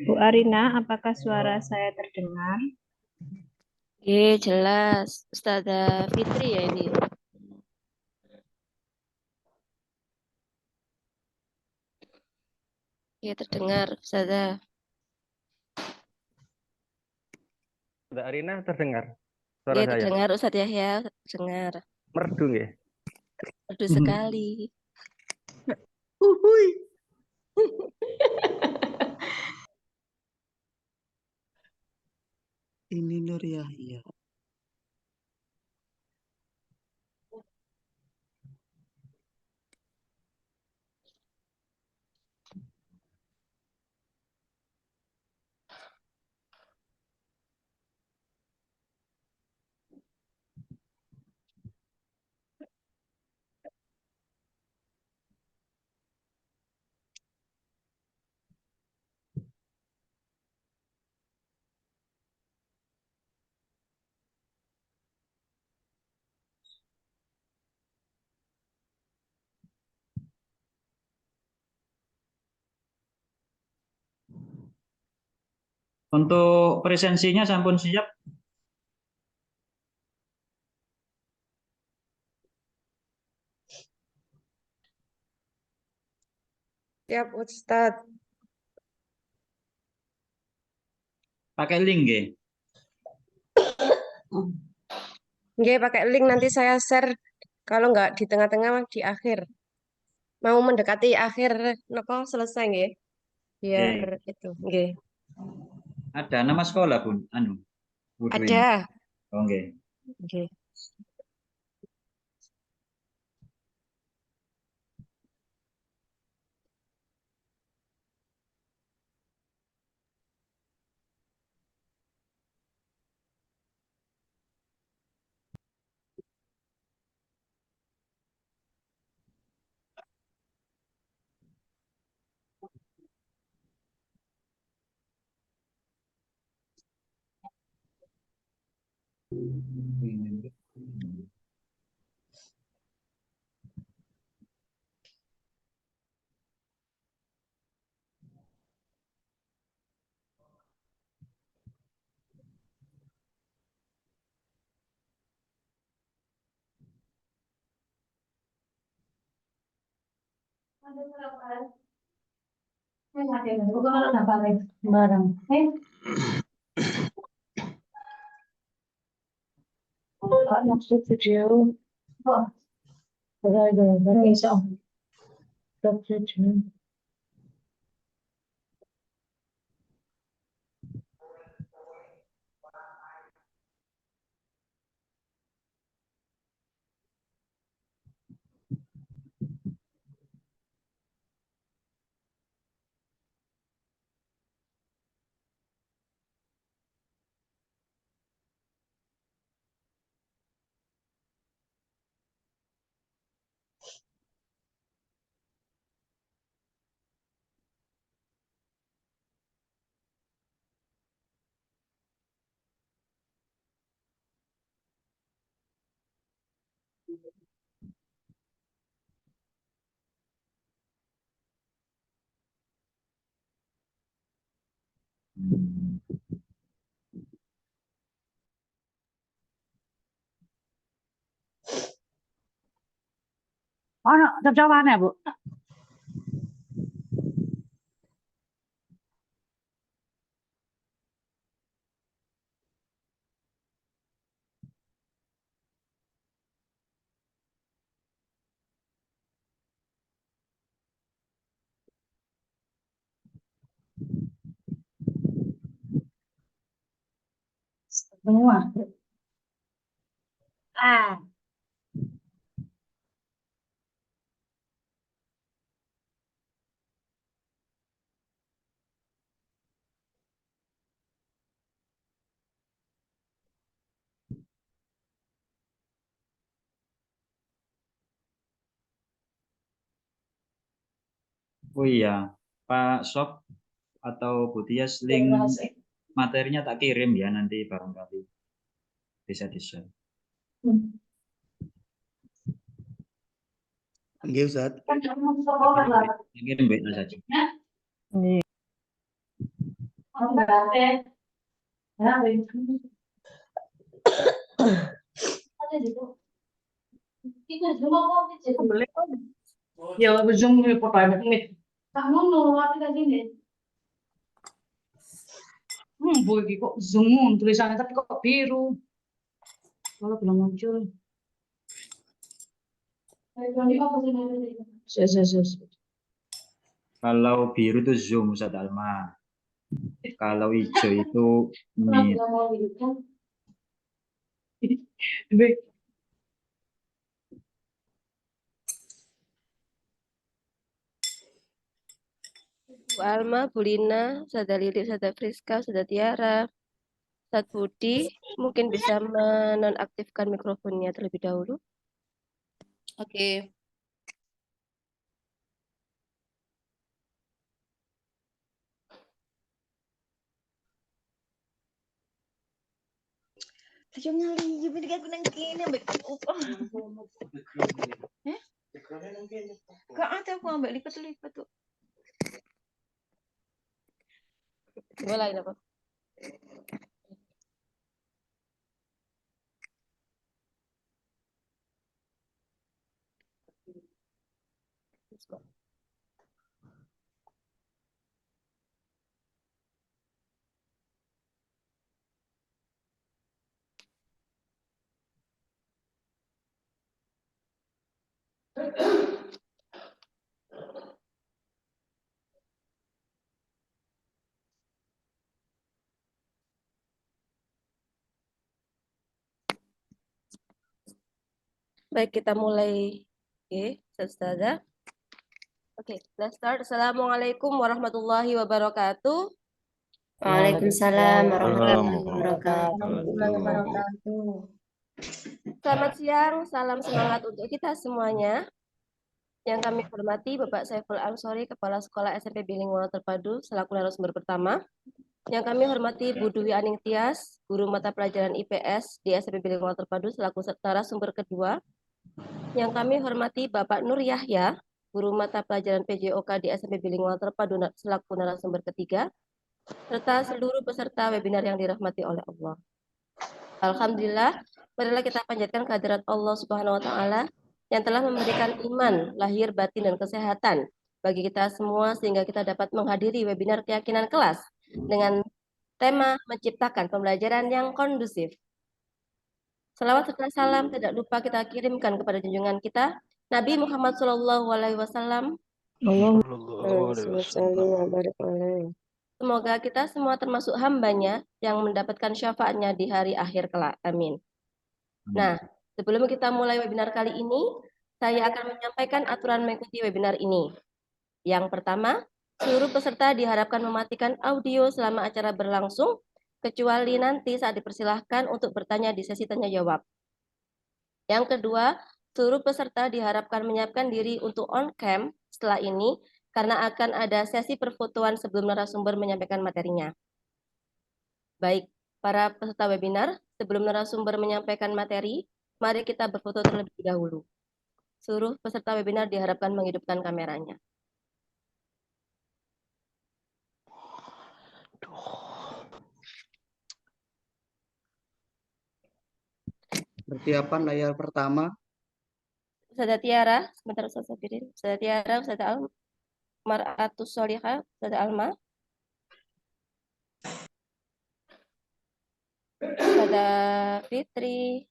Bu Arina, apakah suara saya terdengar? Jelas. Ustazah Fitri ya ini. Terdengar, Ustazah. Mbak Arina terdengar suara saya? Terdengar, Ustadz Yahya. Terdengar. Merdu ya? Merdu sekali. Uhuy. Ini Nur Yahya. Untuk presensinya sampun siap? Siap, Ustadz. Pakai link nggih? Nggih, pakai link nanti saya share. Kalau nggak di tengah-tengah, di akhir. Mau mendekati akhir, nopo selesai nggih. Biar Nggih. itu, nggih. Ada nama sekolah, Bun? Wudu ini. Ada. Oh, nggih. Nggih. Jawabannya ya, Bu? Semua. Oh iya, Pak Sob atau Bu Tias, link materinya tak kirim ya, nanti barangkali bisa di-share. Nggih, Ustaz. Kirim baiklah saja. Ya, Zoom ini pertanyaan ini. Kamu nolak tadi nih. Bu, ini kok Zoom tulisannya tapi kok biru. Kalau belum muncul. Kalau biru itu Zoom, Ustaz Alma. Kalau hijau itu Meet. Bu Alma, Bu Lina, Ustazah Lili, Ustazah Friska, Ustazah Tiara, Ustaz Budi, mungkin bisa menonaktifkan mikrofonnya terlebih dahulu. Oke. Ayo ngali, jadi aku nang kene ambek upah. Gak ada aku ambek lipat-lipat tuh. Mulai apa? Baik, kita mulai. Oke, Ustazah. Oke, let's start. Assalamualaikum warahmatullahi wabarakatuh. Waalaikumsalam warahmatullahi Warahmatullahi wabarakatuh. Selamat siang, salam semangat untuk kita semuanya. Yang kami hormati Bapak Saiful Ansori, Kepala Sekolah SMP Bilingual Terpadu, selaku narasumber pertama. Yang kami hormati Bu Dwi Aning Tias, Guru Mata Pelajaran IPS di SMP Bilingual Terpadu, selaku narasumber kedua. Yang kami hormati Bapak Nur Yahya, Guru Mata Pelajaran PJOK di SMP Bilingual Terpadu, selaku narasumber ketiga. Serta seluruh peserta webinar yang dirahmati oleh Allah. Alhamdulillah, marilah kita panjatkan kehadirat Allah Subhanahu wa Ta'ala yang telah memberikan iman, lahir, batin, dan kesehatan bagi kita semua sehingga kita dapat menghadiri webinar keyakinan kelas dengan tema menciptakan pembelajaran yang kondusif. Salawat serta salam tidak lupa kita kirimkan kepada junjungan kita Nabi Muhammad SAW. Semoga kita semua termasuk hambanya yang mendapatkan syafaatnya di hari akhir kelak. Amin. Nah, sebelum kita mulai webinar kali ini, saya akan menyampaikan aturan mengikuti webinar ini. Yang pertama, seluruh peserta diharapkan mematikan audio selama acara berlangsung, kecuali nanti saat dipersilahkan untuk bertanya di sesi tanya jawab. Yang kedua, seluruh peserta diharapkan menyiapkan diri untuk on cam setelah ini, karena akan ada sesi perfotoan sebelum narasumber menyampaikan materinya. Baik, para peserta webinar, sebelum narasumber menyampaikan materi, mari kita berfoto terlebih dahulu. Seluruh peserta webinar diharapkan menghidupkan kameranya. Persiapan layar pertama. Ustazah Tiara, sebentar Ustazah Firin. Ustazah Tiara, Ustazah Mar'atus Solihah, Ustazah Alma. Ustazah Fitri.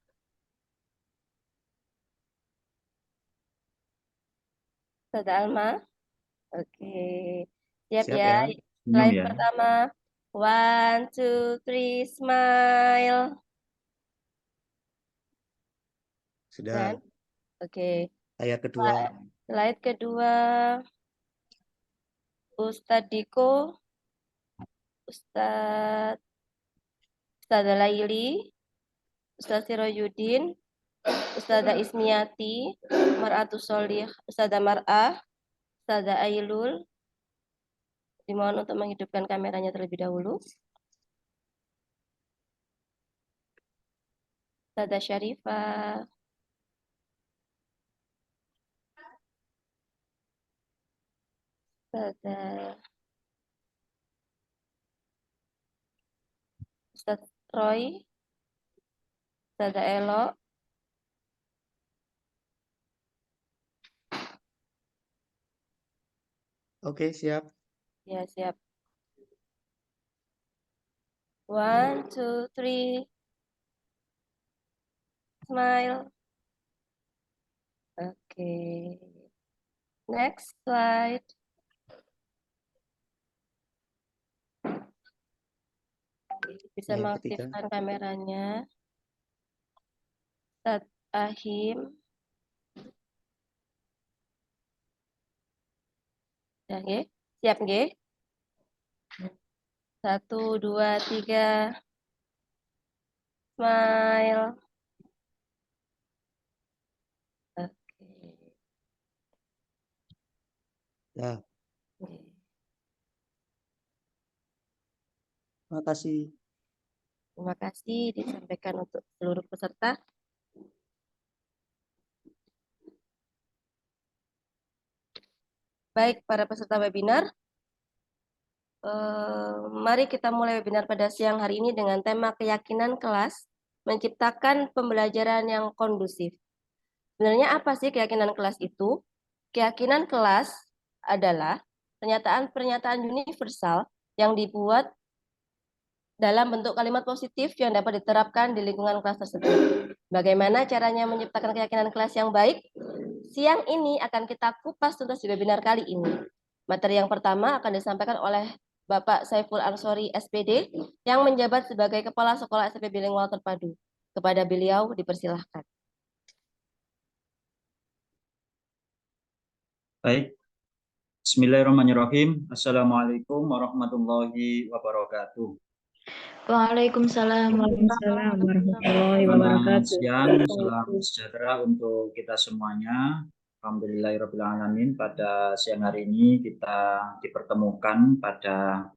Ustazah Alma. Oke. Siap Siap ya. ya. Slide ya. pertama. 1, 2, 3, smile. Sudah. Dan, oke. Layar kedua. Slide kedua. Ustadz Diko. Ustazah Laili. Ustaz Sirojudin. Ustazah Ismiati. Mar'atus Solih. Ustazah Mar'ah. Ustazah Ailul. Dimohon untuk menghidupkan kameranya terlebih dahulu. Ustazah Syarifah. Ustazah Ustadz Roy, Ustazah Elo, Oke, siap. ya siap. 1, 2, 3, smile. Oke. Next slide. Bisa Yang ketiga. mengaktifkan kameranya. Ustadz Ahim. Ya, nggih. Siap nggih? 1, 2, 3. Smile. Oke. Ya, Oke. makasih. Terima kasih disampaikan untuk seluruh peserta. Baik, para peserta webinar, mari kita mulai webinar pada siang hari ini dengan tema keyakinan kelas, menciptakan pembelajaran yang kondusif. Sebenarnya apa sih keyakinan kelas itu? Keyakinan kelas adalah pernyataan-pernyataan universal yang dibuat dalam bentuk kalimat positif yang dapat diterapkan di lingkungan kelas tersebut. Bagaimana caranya menciptakan keyakinan kelas yang baik? Siang ini akan kita kupas tuntas di webinar kali ini. Materi yang pertama akan disampaikan oleh Bapak Saiful Ansori, SPD, yang menjabat sebagai Kepala Sekolah SMP Bilingual Terpadu. Kepada beliau dipersilahkan. Baik. Bismillahirrahmanirrahim. Assalamualaikum warahmatullahi wabarakatuh. Waalaikumsalam Waalaikumsalam warahmatullahi Selamat wabarakatuh. siang, salam sejahtera untuk kita semuanya. Alhamdulillahirrahmanirrahim. Pada siang hari ini kita dipertemukan pada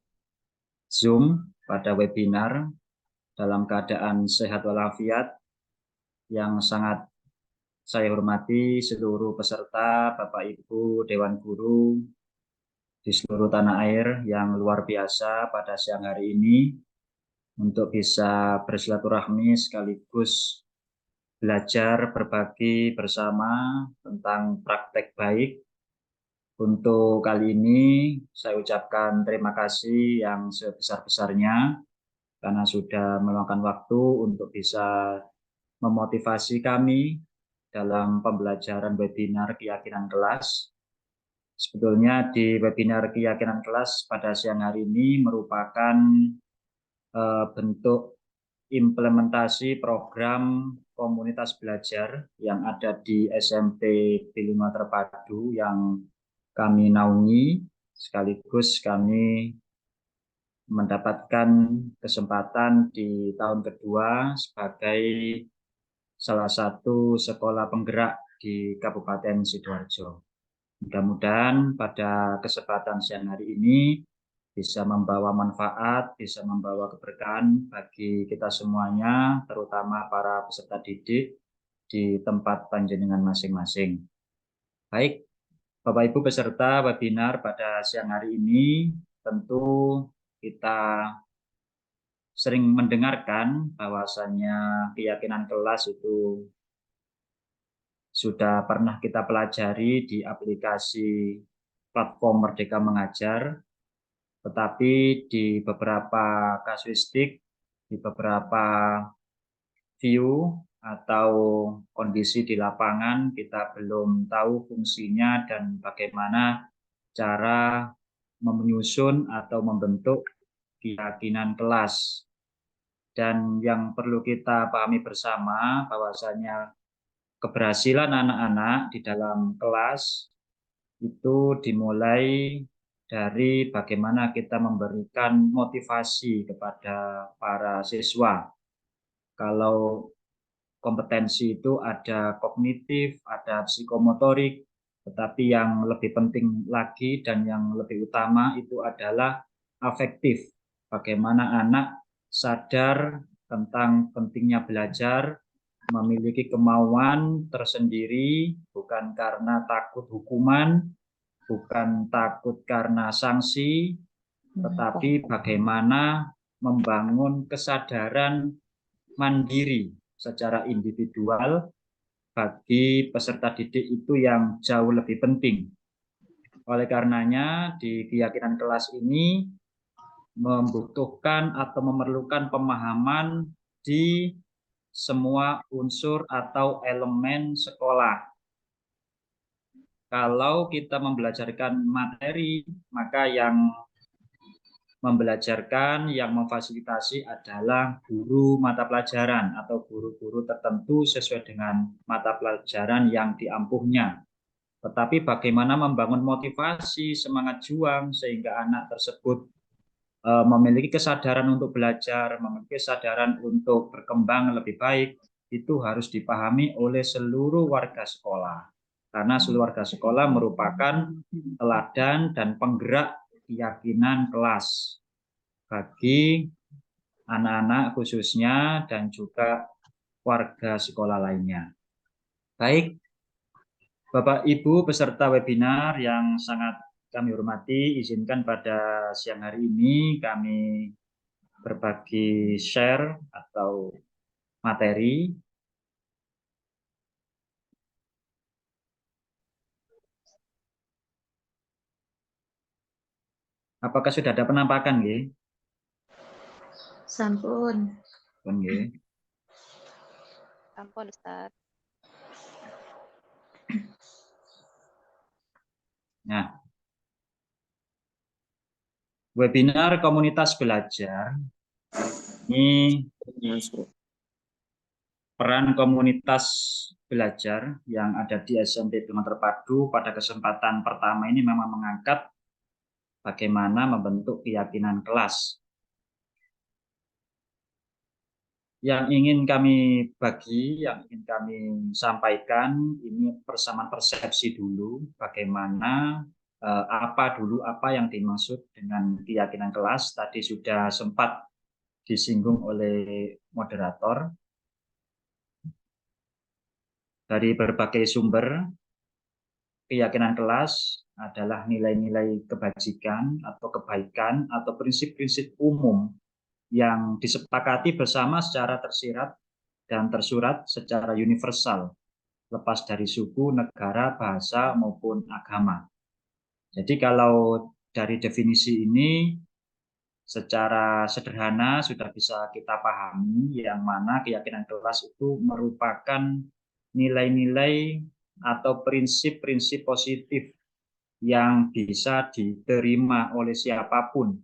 Zoom, pada webinar dalam keadaan sehat walafiat. Yang sangat saya hormati seluruh peserta, Bapak Ibu, Dewan Guru di seluruh tanah air yang luar biasa pada siang hari ini untuk bisa bersilaturahmi sekaligus belajar berbagi bersama tentang praktek baik. Untuk kali ini saya ucapkan terima kasih yang sebesar-besarnya karena sudah meluangkan waktu untuk bisa memotivasi kami dalam pembelajaran webinar keyakinan kelas. Sebetulnya di webinar keyakinan kelas pada siang hari ini merupakan bentuk implementasi program komunitas belajar yang ada di SMP Bilingual Terpadu yang kami naungi, sekaligus kami mendapatkan kesempatan di tahun kedua sebagai salah satu sekolah penggerak di Kabupaten Sidoarjo. Mudah-mudahan pada kesempatan siang hari ini bisa membawa manfaat, bisa membawa keberkahan bagi kita semuanya, terutama para peserta didik di tempat panjenengan masing-masing. Baik, Bapak Ibu peserta webinar pada siang hari ini, tentu kita sering mendengarkan bahwasannya keyakinan kelas itu sudah pernah kita pelajari di aplikasi platform Merdeka Mengajar, tetapi di beberapa kasuistik, di beberapa view atau kondisi di lapangan kita belum tahu fungsinya dan bagaimana cara menyusun atau membentuk keyakinan kelas. Dan yang perlu kita pahami bersama bahwasanya keberhasilan anak-anak di dalam kelas itu dimulai dari bagaimana kita memberikan motivasi kepada para siswa. Kalau kompetensi itu ada kognitif, ada psikomotorik, tetapi yang lebih penting lagi dan yang lebih utama itu adalah afektif. Bagaimana anak sadar tentang pentingnya belajar, memiliki kemauan tersendiri, bukan karena takut hukuman, bukan takut karena sanksi, tetapi bagaimana membangun kesadaran mandiri secara individual bagi peserta didik itu yang jauh lebih penting. Oleh karenanya, di keyakinan kelas ini membutuhkan atau memerlukan pemahaman di semua unsur atau elemen sekolah. Kalau kita membelajarkan materi, maka yang membelajarkan, yang memfasilitasi adalah guru mata pelajaran atau guru-guru tertentu sesuai dengan mata pelajaran yang diampuhnya. Tetapi bagaimana membangun motivasi, semangat juang sehingga anak tersebut memiliki kesadaran untuk belajar, memiliki kesadaran untuk berkembang lebih baik, itu harus dipahami oleh seluruh warga sekolah. Karena seluruh warga sekolah merupakan teladan dan penggerak keyakinan kelas bagi anak-anak khususnya dan juga warga sekolah lainnya. Baik, Bapak Ibu peserta webinar yang sangat kami hormati, izinkan pada siang hari ini kami berbagi share atau materi. Apakah sudah ada penampakan, nggih? Sampun. Nggih. Ampun, Ustaz. Nah, webinar komunitas belajar ini peran komunitas belajar yang ada di SMP Bilangan Terpadu pada kesempatan pertama ini memang mengangkat bagaimana membentuk keyakinan kelas. Yang ingin kami bagi, yang ingin kami sampaikan, ini persamaan persepsi dulu, bagaimana, apa yang dimaksud dengan keyakinan kelas, tadi sudah sempat disinggung oleh moderator. Dari berbagai sumber, keyakinan kelas adalah nilai-nilai kebajikan atau kebaikan atau prinsip-prinsip umum yang disepakati bersama secara tersirat dan tersurat secara universal, lepas dari suku, negara, bahasa, maupun agama. Jadi kalau dari definisi ini, secara sederhana sudah bisa kita pahami yang mana keyakinan kelas itu merupakan nilai-nilai atau prinsip-prinsip positif yang bisa diterima oleh siapapun,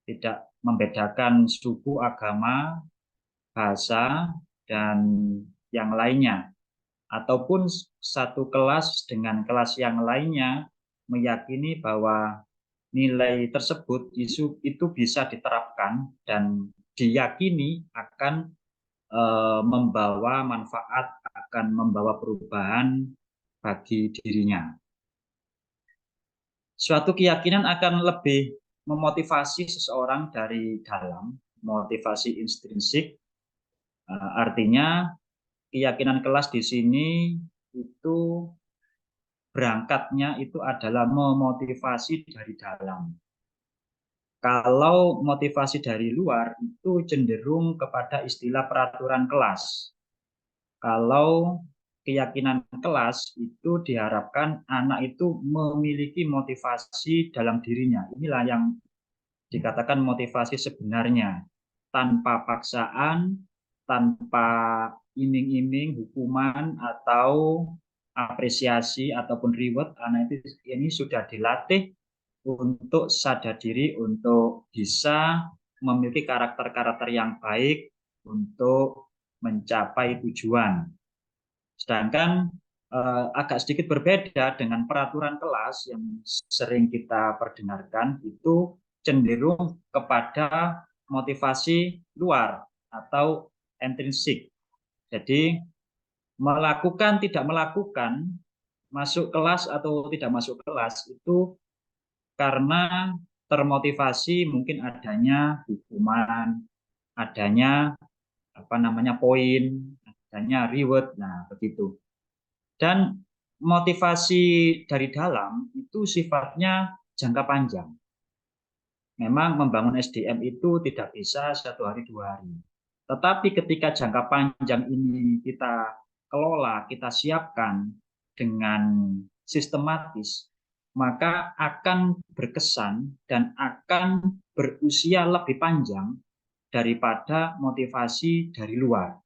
tidak membedakan suku, agama, bahasa, dan yang lainnya. Ataupun satu kelas dengan kelas yang lainnya meyakini bahwa nilai tersebut itu bisa diterapkan dan diyakini akan membawa manfaat, akan membawa perubahan bagi dirinya. Suatu keyakinan akan lebih memotivasi seseorang dari dalam, motivasi intrinsik, artinya keyakinan kelas di sini itu berangkatnya itu adalah memotivasi dari dalam. Kalau motivasi dari luar itu cenderung kepada istilah peraturan kelas. Kalau keyakinan kelas itu diharapkan anak itu memiliki motivasi dalam dirinya. Inilah yang dikatakan motivasi sebenarnya. Tanpa paksaan, tanpa iming-iming, hukuman, atau apresiasi ataupun reward, anak itu ini sudah dilatih untuk sadar diri, untuk bisa memiliki karakter-karakter yang baik untuk mencapai tujuan. Sedangkan agak sedikit berbeda dengan peraturan kelas yang sering kita perdengarkan, itu cenderung kepada motivasi luar atau intrinsik. Jadi melakukan, tidak melakukan, masuk kelas atau tidak masuk kelas itu karena termotivasi mungkin adanya hukuman, adanya poin, adanya reward, nah begitu. Dan motivasi dari dalam itu sifatnya jangka panjang. memang membangun SDM itu tidak bisa 1 hari 2 hari. Tetapi ketika jangka panjang ini kita kelola, kita siapkan dengan sistematis, maka akan berkesan dan akan berusia lebih panjang daripada motivasi dari luar.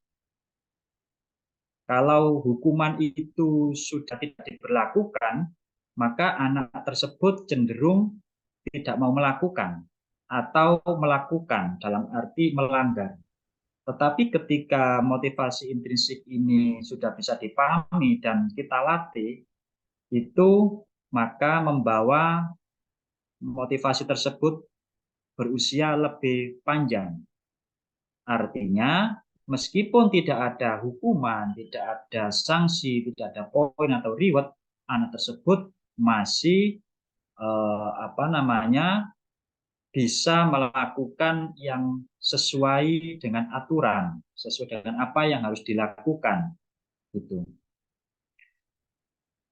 Kalau hukuman itu sudah tidak diberlakukan, maka anak tersebut cenderung tidak mau melakukan atau melakukan dalam arti melanggar. Tetapi ketika motivasi intrinsik ini sudah bisa dipahami dan kita latih, itu maka membawa motivasi tersebut berusia lebih panjang. Artinya, meskipun tidak ada hukuman, tidak ada sanksi, tidak ada poin atau reward, anak tersebut masih bisa melakukan yang sesuai dengan aturan, sesuai dengan apa yang harus dilakukan. Gitu.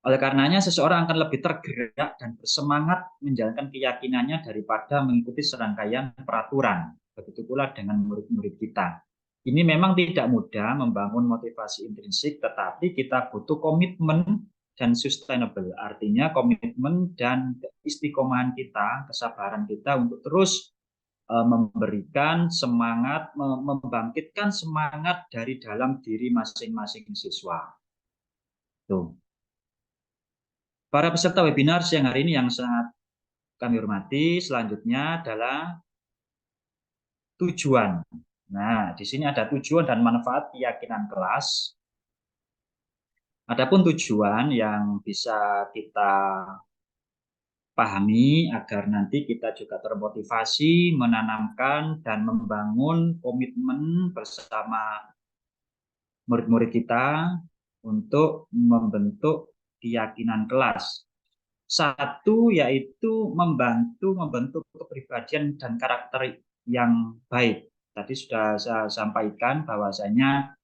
Oleh karenanya, seseorang akan lebih tergerak dan bersemangat menjalankan keyakinannya daripada mengikuti serangkaian peraturan. Begitu pula dengan murid-murid kita. Ini memang tidak mudah membangun motivasi intrinsik, tetapi kita butuh komitmen dan sustainable. Artinya komitmen dan istiqomahan kita, kesabaran kita untuk terus memberikan semangat, membangkitkan semangat dari dalam diri masing-masing siswa. Tuh. Para peserta webinar siang hari ini yang sangat kami hormati, selanjutnya adalah tujuan. Nah, di sini ada tujuan dan manfaat keyakinan kelas. Adapun tujuan yang bisa kita pahami agar nanti kita juga termotivasi, menanamkan dan membangun komitmen bersama murid-murid kita untuk membentuk keyakinan kelas. Satu yaitu membentuk kepribadian dan karakter yang baik. Tadi sudah saya sampaikan bahwasanya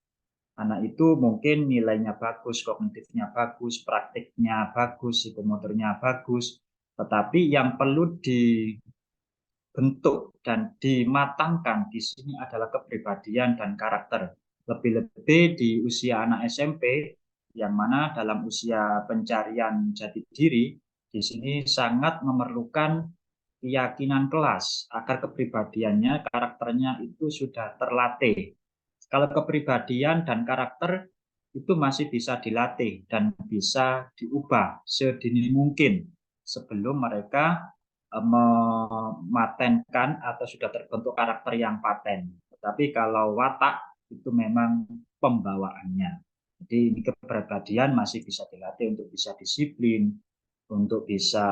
anak itu mungkin nilainya bagus, kognitifnya bagus, praktiknya bagus, psikomotornya bagus, tetapi yang perlu dibentuk dan dimatangkan di sini adalah kepribadian dan karakter. Lebih-lebih di usia anak SMP, yang mana dalam usia pencarian jati diri, di sini sangat memerlukan keyakinan kelas agar kepribadiannya, karakternya itu sudah terlatih. Kalau kepribadian dan karakter itu masih bisa dilatih dan bisa diubah sedini mungkin sebelum mereka mematenkan atau sudah terbentuk karakter yang paten. Tetapi kalau watak itu memang pembawaannya. Jadi ini kepribadian masih bisa dilatih untuk bisa disiplin, untuk bisa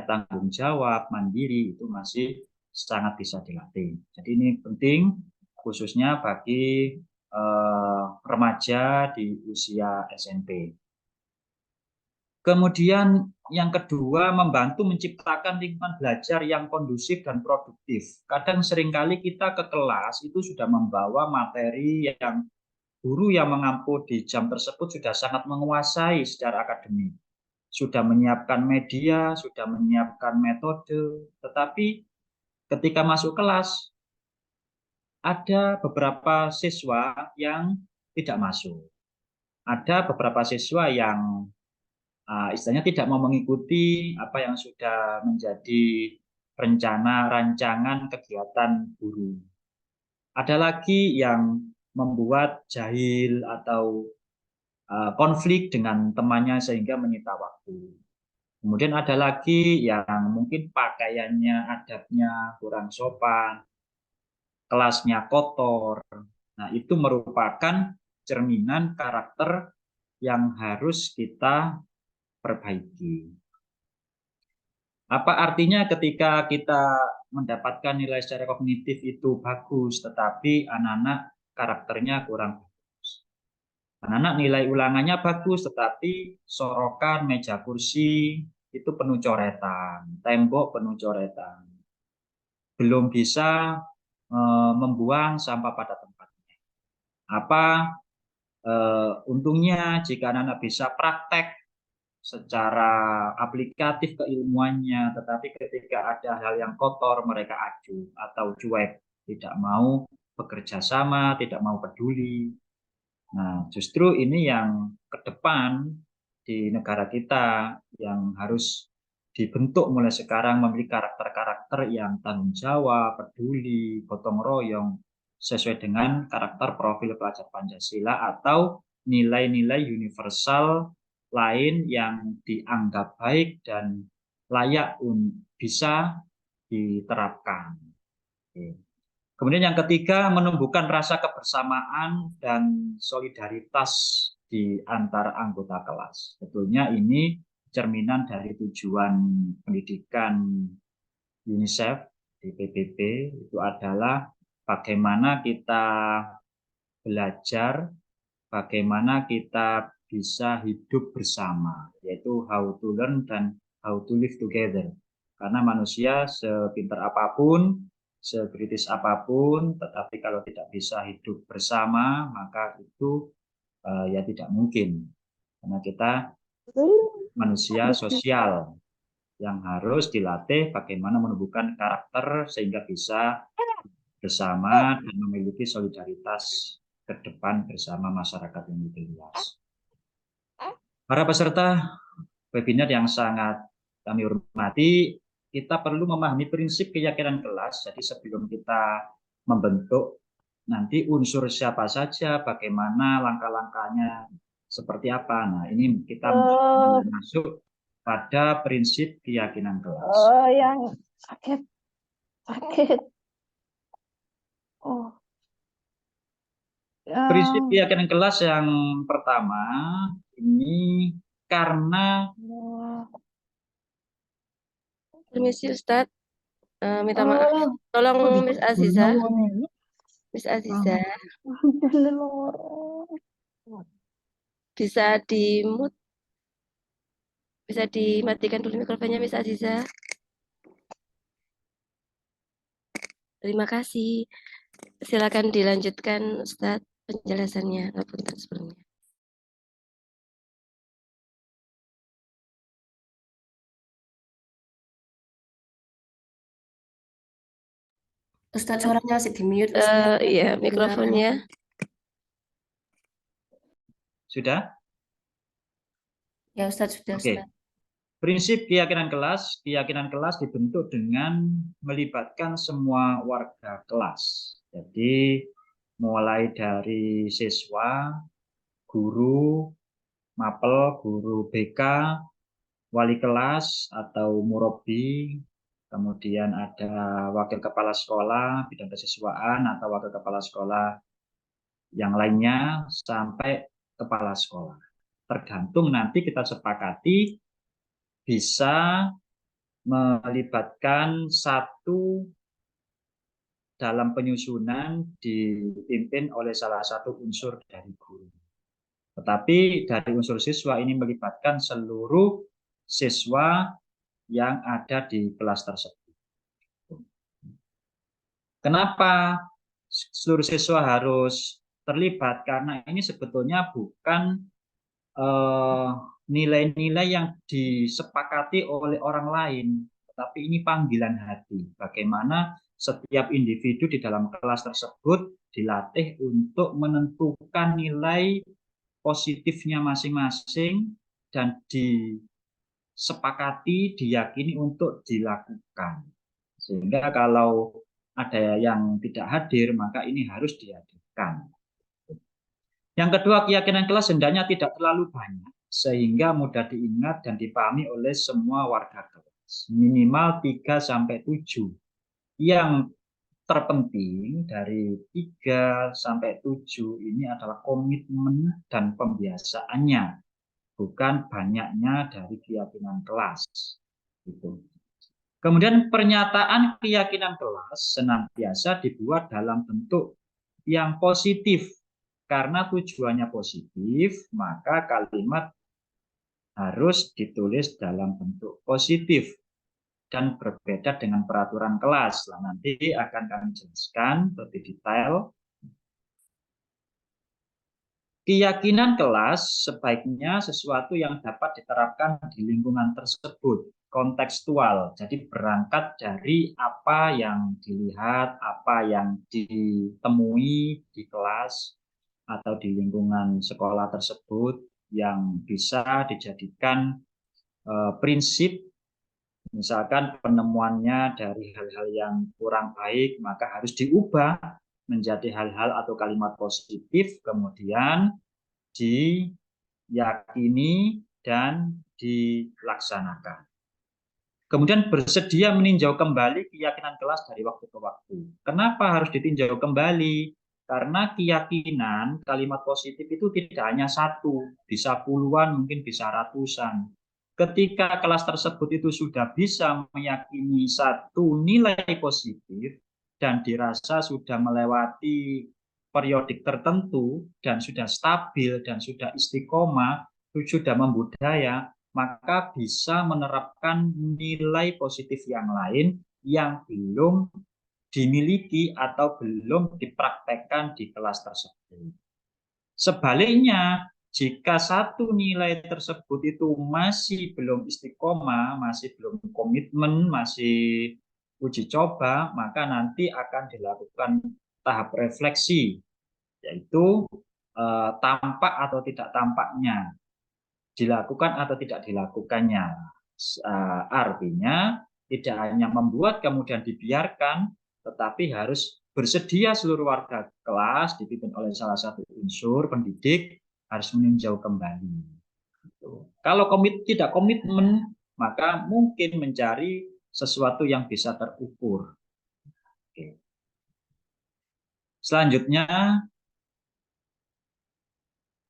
tanggung jawab, mandiri, itu masih sangat bisa dilatih. Jadi ini penting khususnya bagi remaja di usia SMP. Kemudian yang kedua, membantu menciptakan lingkungan belajar yang kondusif dan produktif. Kadang seringkali kita ke kelas itu sudah membawa materi yang guru yang mengampu di jam tersebut sudah sangat menguasai secara akademik. Sudah menyiapkan media, sudah menyiapkan metode, tetapi ketika masuk kelas, ada beberapa siswa yang tidak masuk. Ada beberapa siswa yang istilahnya tidak mau mengikuti apa yang sudah menjadi rencana, rancangan kegiatan guru. Ada lagi yang membuat jahil atau konflik dengan temannya sehingga menyita waktu. Kemudian ada lagi yang mungkin pakaiannya, adabnya kurang sopan, kelasnya kotor. Nah, itu merupakan cerminan karakter yang harus kita perbaiki. Apa artinya ketika kita mendapatkan nilai secara kognitif itu bagus, tetapi anak-anak karakternya kurang bagus. Anak-anak nilai ulangannya bagus, tetapi sorokan meja kursi itu penuh coretan, tembok penuh coretan. Belum bisa membuang sampah pada tempatnya. Apa untungnya jika anak-anak bisa praktek secara aplikatif keilmuannya, tetapi ketika ada hal yang kotor mereka acuh atau cuek, tidak mau bekerja sama, tidak mau peduli. Nah, justru ini yang ke depan di negara kita yang harus dibentuk mulai sekarang, memiliki karakter-karakter yang tanggung jawab, peduli, gotong royong, sesuai dengan karakter profil pelajar Pancasila atau nilai-nilai universal lain yang dianggap baik dan layak bisa diterapkan. Kemudian yang ketiga, menumbuhkan rasa kebersamaan dan solidaritas di antar anggota kelas. Betulnya ini cerminan dari tujuan pendidikan UNICEF di PBB, itu adalah bagaimana kita belajar, bagaimana kita bisa hidup bersama, yaitu how to learn dan how to live together. Karena manusia sepintar apapun, sekritis apapun, tetapi kalau tidak bisa hidup bersama, maka itu ya tidak mungkin. Karena kita manusia sosial yang harus dilatih bagaimana menumbuhkan karakter sehingga bisa bersama dan memiliki solidaritas ke depan bersama masyarakat yang lebih luas. Para peserta webinar yang sangat kami hormati, kita perlu memahami prinsip keyakinan kelas. Jadi sebelum kita membentuk nanti unsur siapa saja, bagaimana langkah-langkahnya, seperti apa. Nah, ini kita masuk pada prinsip keyakinan kelas. Oh, yang sakit. Oh. Prinsip keyakinan kelas yang pertama ini karena Permisi Ustadz, minta maaf. Tolong Miss Aziza. Miss Aziza, bisa di-mute, bisa dimatikan dulu mikrofonnya Miss Aziza. Terima kasih. Silakan dilanjutkan Ustadz penjelasannya. Ngapunten sebelumnya. Ustadz suaranya masih di mute. Iya, mikrofonnya. Sudah? Ya Ustadz sudah. Oke. Prinsip keyakinan kelas dibentuk dengan melibatkan semua warga kelas. Jadi mulai dari siswa, guru, mapel, guru BK, wali kelas atau murabi, kemudian ada wakil kepala sekolah, bidang kesiswaan atau wakil kepala sekolah yang lainnya sampai kepala sekolah. Tergantung nanti kita sepakati bisa melibatkan satu dalam penyusunan dipimpin oleh salah satu unsur dari guru. Tetapi dari unsur siswa ini melibatkan seluruh siswa yang ada di kelas tersebut. Kenapa seluruh siswa harus terlibat? Karena ini sebetulnya bukan nilai-nilai yang disepakati oleh orang lain, tetapi ini panggilan hati. Bagaimana setiap individu di dalam kelas tersebut dilatih untuk menentukan nilai positifnya masing-masing dan disepakati, diyakini untuk dilakukan. Sehingga kalau ada yang tidak hadir, maka ini harus dihadirkan. Yang kedua, keyakinan kelas hendaknya tidak terlalu banyak, sehingga mudah diingat dan dipahami oleh semua warga kelas. Minimal 3-7. Yang terpenting dari 3-7 ini adalah komitmen dan pembiasaannya, bukan banyaknya dari keyakinan kelas. Gitu. Kemudian pernyataan keyakinan kelas senantiasa dibuat dalam bentuk yang positif. Karena tujuannya positif, maka kalimat harus ditulis dalam bentuk positif dan berbeda dengan peraturan kelas. Nah, nanti akan kami jelaskan lebih detail. Keyakinan kelas sebaiknya sesuatu yang dapat diterapkan di lingkungan tersebut, kontekstual. Jadi berangkat dari apa yang dilihat, apa yang ditemui di kelas atau di lingkungan sekolah tersebut yang bisa dijadikan prinsip. Misalkan penemuannya dari hal-hal yang kurang baik, maka harus diubah menjadi hal-hal atau kalimat positif, kemudian diyakini dan dilaksanakan. Kemudian bersedia meninjau kembali keyakinan kelas dari waktu ke waktu. Kenapa harus ditinjau kembali? Karena keyakinan kalimat positif itu tidak hanya satu, bisa puluhan, mungkin bisa ratusan. Ketika kelas tersebut itu sudah bisa meyakini satu nilai positif dan dirasa sudah melewati periodik tertentu dan sudah stabil dan sudah istiqomah, sudah membudaya, maka bisa menerapkan nilai positif yang lain yang belum dimiliki atau belum dipraktekkan di kelas tersebut. Sebaliknya, jika satu nilai tersebut itu masih belum istiqomah, masih belum komitmen, masih uji coba, maka nanti akan dilakukan tahap refleksi, yaitu tampak atau tidak tampaknya, dilakukan atau tidak dilakukannya. Artinya tidak hanya membuat kemudian dibiarkan, tetapi harus bersedia seluruh warga kelas dipimpin oleh salah satu unsur pendidik harus meninjau kembali. Kalau tidak komitmen, maka mungkin mencari sesuatu yang bisa terukur. Oke. Selanjutnya,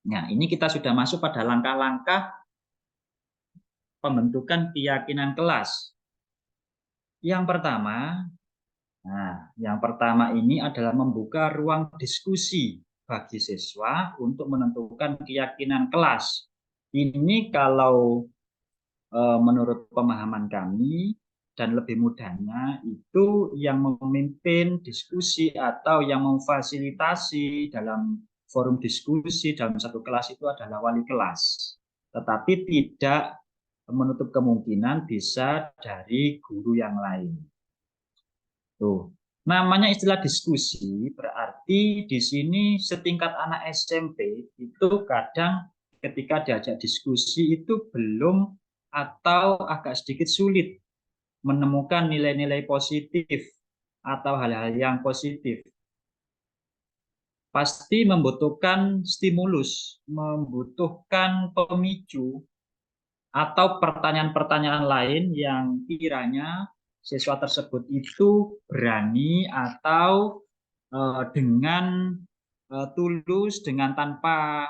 nah ini kita sudah masuk pada langkah-langkah pembentukan keyakinan kelas. Yang pertama ini adalah membuka ruang diskusi bagi siswa untuk menentukan keyakinan kelas. Ini kalau menurut pemahaman kami dan lebih mudahnya itu yang memimpin diskusi atau yang memfasilitasi dalam forum diskusi dalam satu kelas itu adalah wali kelas. Tetapi tidak menutup kemungkinan bisa dari guru yang lain. Tuh, namanya istilah diskusi berarti di sini setingkat anak SMP itu kadang ketika diajak diskusi itu belum atau agak sedikit sulit menemukan nilai-nilai positif atau hal-hal yang positif. Pasti membutuhkan stimulus, membutuhkan pemicu atau pertanyaan-pertanyaan lain yang kiranya siswa tersebut itu berani atau dengan tulus, dengan tanpa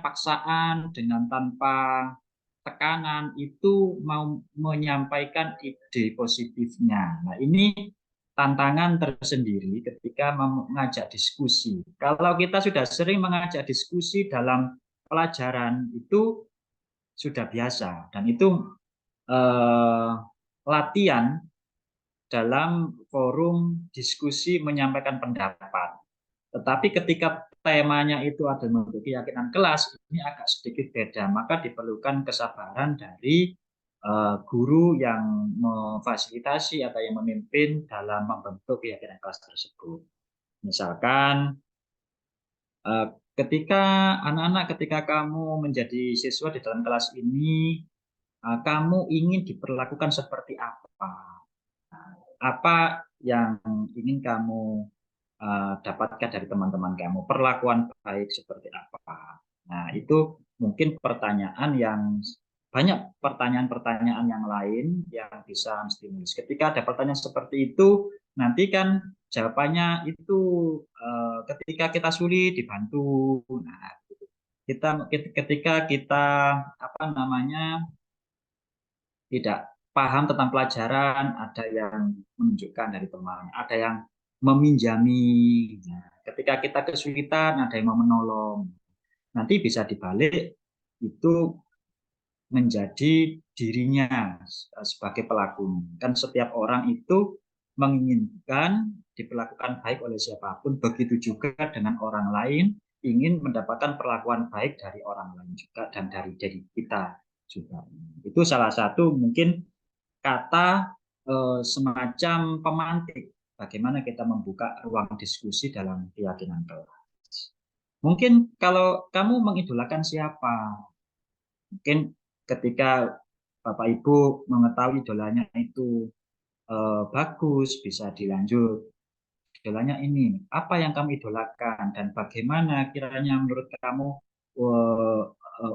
paksaan, dengan tanpa tekanan itu mau menyampaikan ide positifnya. Nah, ini tantangan tersendiri ketika mengajak diskusi. Kalau kita sudah sering mengajak diskusi dalam pelajaran itu sudah biasa dan itu latihan dalam forum diskusi menyampaikan pendapat. Tetapi ketika temanya itu adalah untuk keyakinan kelas, ini agak sedikit beda. Maka diperlukan kesabaran dari guru yang memfasilitasi atau yang memimpin dalam membentuk keyakinan kelas tersebut. Misalkan ketika kamu menjadi siswa di dalam kelas ini, kamu ingin diperlakukan seperti apa? Apa yang ingin kamu dapatkan dari teman-teman kamu? Perlakuan baik seperti apa? Nah, itu mungkin pertanyaan yang banyak pertanyaan-pertanyaan yang lain yang bisa menstimulus. Ketika ada pertanyaan seperti itu, nanti kan jawabannya itu ketika kita sulit dibantu. Nah, ketika kita tidak paham tentang pelajaran, ada yang menunjukkan dari teman, ada yang meminjami. Nah, ketika kita kesulitan, ada yang mau menolong. Nanti bisa dibalik itu menjadi dirinya sebagai pelakunya. Kan setiap orang itu menginginkan diperlakukan baik oleh siapapun, begitu juga dengan orang lain ingin mendapatkan perlakuan baik dari orang lain juga dan dari diri kita juga. Itu salah satu mungkin kata semacam pemantik bagaimana kita membuka ruang diskusi dalam keyakinan kelas. Mungkin kalau kamu mengidolakan siapa, mungkin ketika Bapak Ibu mengetahui idolanya itu bagus, bisa dilanjut. Idolanya ini, apa yang kamu idolakan dan bagaimana kiranya menurut kamu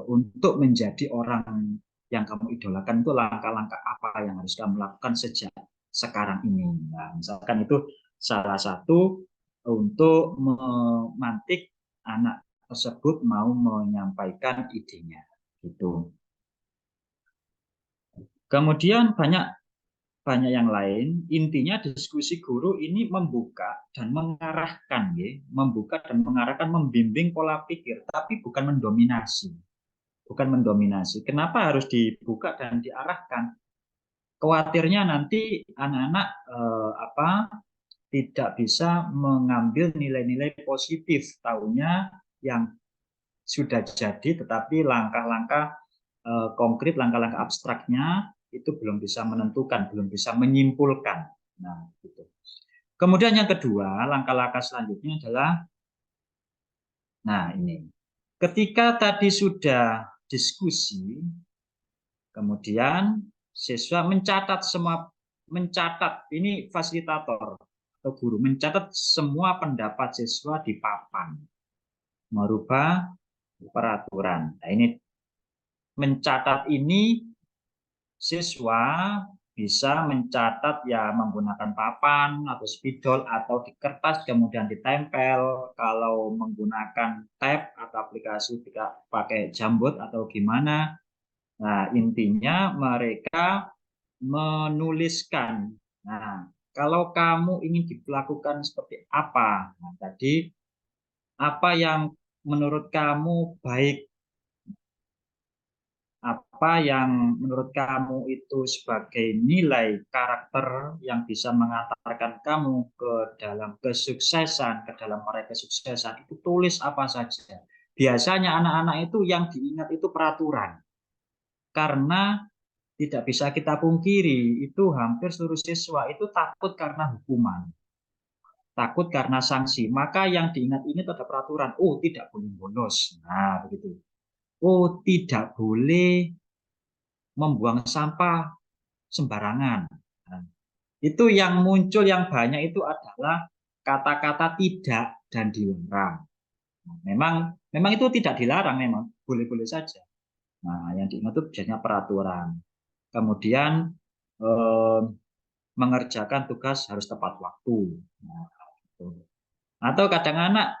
untuk menjadi orang yang kamu idolakan itu langkah-langkah apa yang harus kamu lakukan sejak sekarang ini. Nah, misalkan itu salah satu untuk memantik anak tersebut mau menyampaikan idenya. Gitu. Kemudian banyak yang lain. Intinya diskusi guru ini membuka dan mengarahkan, ya, membuka dan mengarahkan, membimbing pola pikir, tapi bukan mendominasi. Bukan mendominasi. Kenapa harus dibuka dan diarahkan? Khawatirnya nanti anak-anak tidak bisa mengambil nilai-nilai positif, taunya yang sudah jadi, tetapi langkah-langkah konkret, langkah-langkah abstraknya itu belum bisa menentukan, belum bisa menyimpulkan. Nah, gitu. Kemudian yang kedua, langkah-langkah selanjutnya adalah, nah ini, ketika tadi sudah diskusi, kemudian siswa mencatat ini fasilitator atau guru mencatat semua pendapat siswa di papan, merubah peraturan. Nah, ini mencatat ini siswa bisa mencatat ya menggunakan papan atau spidol atau di kertas kemudian ditempel. Kalau menggunakan tab atau aplikasi pakai Jamboard atau gimana. Nah, intinya mereka menuliskan. Nah, kalau kamu ingin dilakukan seperti apa? Nah, tadi apa yang menurut kamu baik, apa yang menurut kamu itu sebagai nilai karakter yang bisa mengantarkan kamu ke dalam kesuksesan, ke dalam meraih kesuksesan, itu tulis apa saja. Biasanya anak-anak itu yang diingat itu peraturan. Karena tidak bisa kita pungkiri, itu hampir seluruh siswa itu takut karena hukuman. Takut karena sanksi. Maka yang diingat-ingat ada peraturan. Oh, tidak boleh bolos. Nah, begitu. Oh, tidak boleh membuang sampah sembarangan. Nah, itu yang muncul yang banyak itu adalah kata-kata tidak dan dilarang. Nah, memang itu tidak dilarang, memang boleh-boleh saja. Nah, yang diingat itu biasanya peraturan. Kemudian mengerjakan tugas harus tepat waktu. Nah, gitu. Atau kadang anak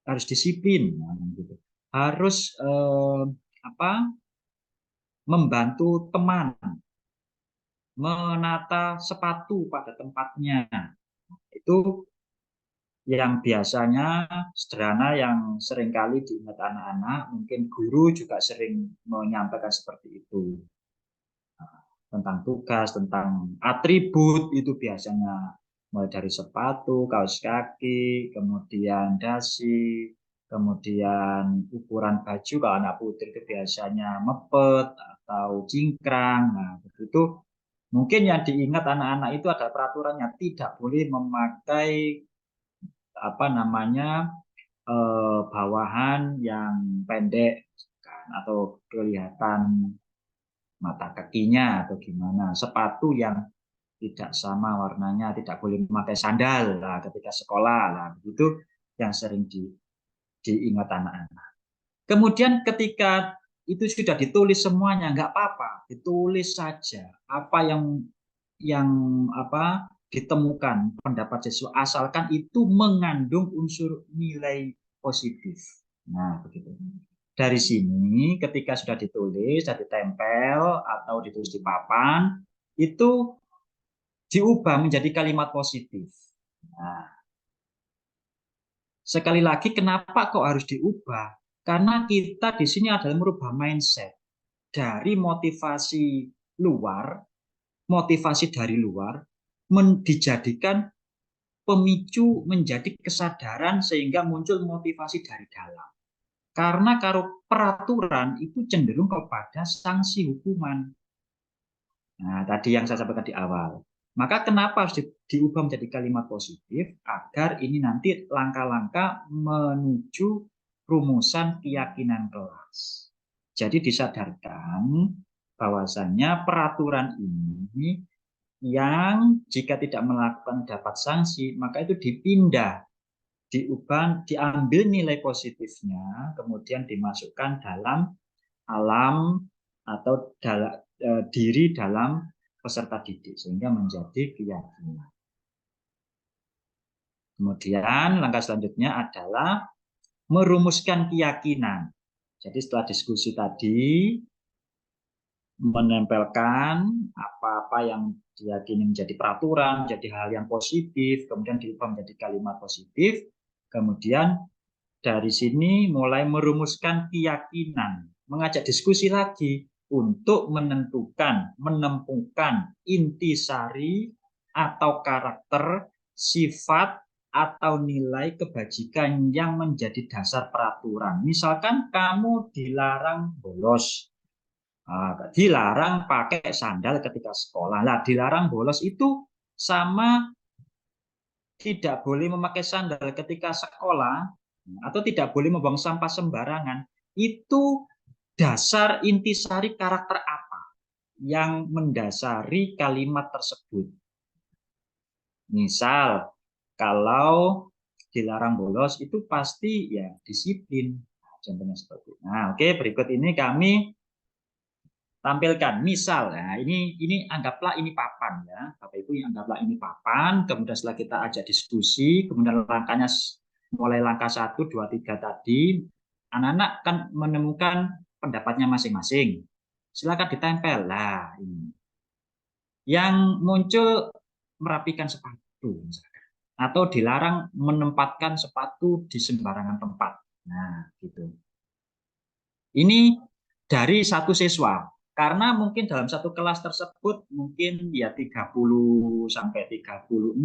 harus disiplin, nah, gitu. Harus membantu teman menata sepatu pada tempatnya. Itu yang biasanya sederhana yang seringkali diingat anak-anak, mungkin guru juga sering menyampaikan seperti itu. Tentang tugas, tentang atribut itu biasanya mulai dari sepatu, kaos kaki, kemudian dasi, kemudian ukuran baju kalau anak putri itu biasanya mepet atau cingkrang. Nah, begitu mungkin yang diingat anak-anak itu ada peraturannya, tidak boleh memakai bawahan yang pendek atau kelihatan mata kakinya atau gimana, sepatu yang tidak sama warnanya, tidak boleh memakai sandal lah ketika sekolah lah, begitu yang sering diingat anak-anak. Kemudian ketika itu sudah ditulis semuanya, nggak apa-apa, ditulis saja apa yang ditemukan pendapat siswa, asalkan itu mengandung unsur nilai positif. Nah, begitu. Dari sini ketika sudah ditulis, sudah ditempel atau ditulis di papan, itu diubah menjadi kalimat positif. Nah, sekali lagi kenapa kok harus diubah? Karena kita di sini adalah merubah mindset dari motivasi luar, motivasi dari luar dijadikan pemicu menjadi kesadaran sehingga muncul motivasi dari dalam. Karena kalau peraturan itu cenderung kepada sanksi hukuman. Nah, tadi yang saya sampaikan di awal. Maka kenapa harus diubah menjadi kalimat positif? Agar ini nanti langkah-langkah menuju rumusan keyakinan kelas. Jadi disadarkan bahwasannya peraturan ini yang jika tidak melakukan dapat sanksi, maka itu dipindah, diubah, diambil nilai positifnya, kemudian dimasukkan dalam alam atau diri dalam peserta didik, sehingga menjadi keyakinan. Kemudian langkah selanjutnya adalah merumuskan keyakinan. Jadi setelah diskusi tadi, menempelkan apa-apa yang diyakini menjadi peraturan, menjadi hal yang positif, kemudian diubah menjadi kalimat positif, kemudian dari sini mulai merumuskan keyakinan, mengajak diskusi lagi untuk menentukan, menemukan intisari atau karakter, sifat, atau nilai kebajikan yang menjadi dasar peraturan. Misalkan kamu dilarang bolos, dilarang pakai sandal ketika sekolah. Nah, dilarang bolos itu sama tidak boleh memakai sandal ketika sekolah atau tidak boleh membuang sampah sembarangan. Itu dasar intisari karakter apa yang mendasari kalimat tersebut. Misal, kalau dilarang bolos itu pasti ya disiplin. Contohnya seperti itu. Nah, oke, berikut ini kami tampilkan. Misal, ya, ini anggaplah ini papan ya, Bapak Ibu, anggaplah ini papan. Kemudian setelah kita ajak diskusi, kemudian langkahnya mulai langkah 1, 2, 3 tadi, anak-anak kan menemukan pendapatnya masing-masing. Silakan ditempel. Lah, ini. Yang muncul merapikan sepatu, misalkan, atau dilarang menempatkan sepatu di sembarangan tempat. Nah, gitu. Ini dari satu siswa. Karena mungkin dalam satu kelas tersebut mungkin ya 30 sampai 36,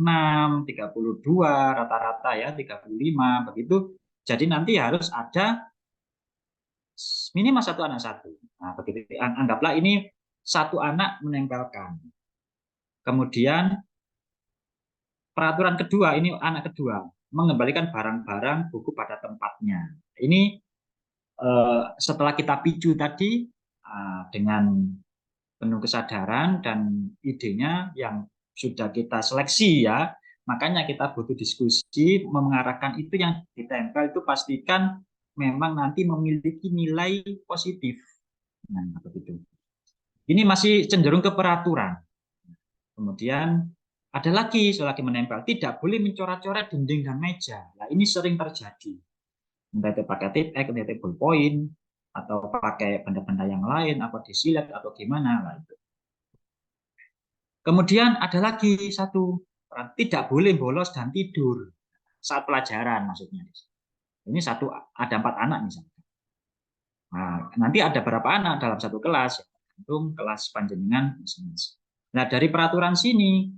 32 rata-rata ya, 35 begitu. Jadi nanti harus ada minimal satu anak satu. Nah, begitu. Anggaplah ini satu anak menempelkan. Kemudian peraturan kedua, ini anak kedua, mengembalikan barang-barang buku pada tempatnya. Ini setelah kita picu tadi dengan penuh kesadaran dan idenya yang sudah kita seleksi ya, makanya kita butuh diskusi mengarahkan itu yang ditempel itu pastikan memang nanti memiliki nilai positif. Nah, begitu. Ini masih cenderung ke peraturan. Kemudian ada lagi selagi menempel, tidak boleh mencoret-coret dinding dan meja. Nah, ini sering terjadi. Entah itu pakai tip X, entah itu ballpoint, atau pakai benda-benda yang lain, apa disilet atau gimana lah itu. Kemudian ada lagi satu, tidak boleh bolos dan tidur saat pelajaran maksudnya. Ini satu, ada 4 anak misalnya. Nah, nanti ada berapa anak dalam satu kelas, tergantung kelas panjenengan masing-masing. Nah, dari peraturan sini,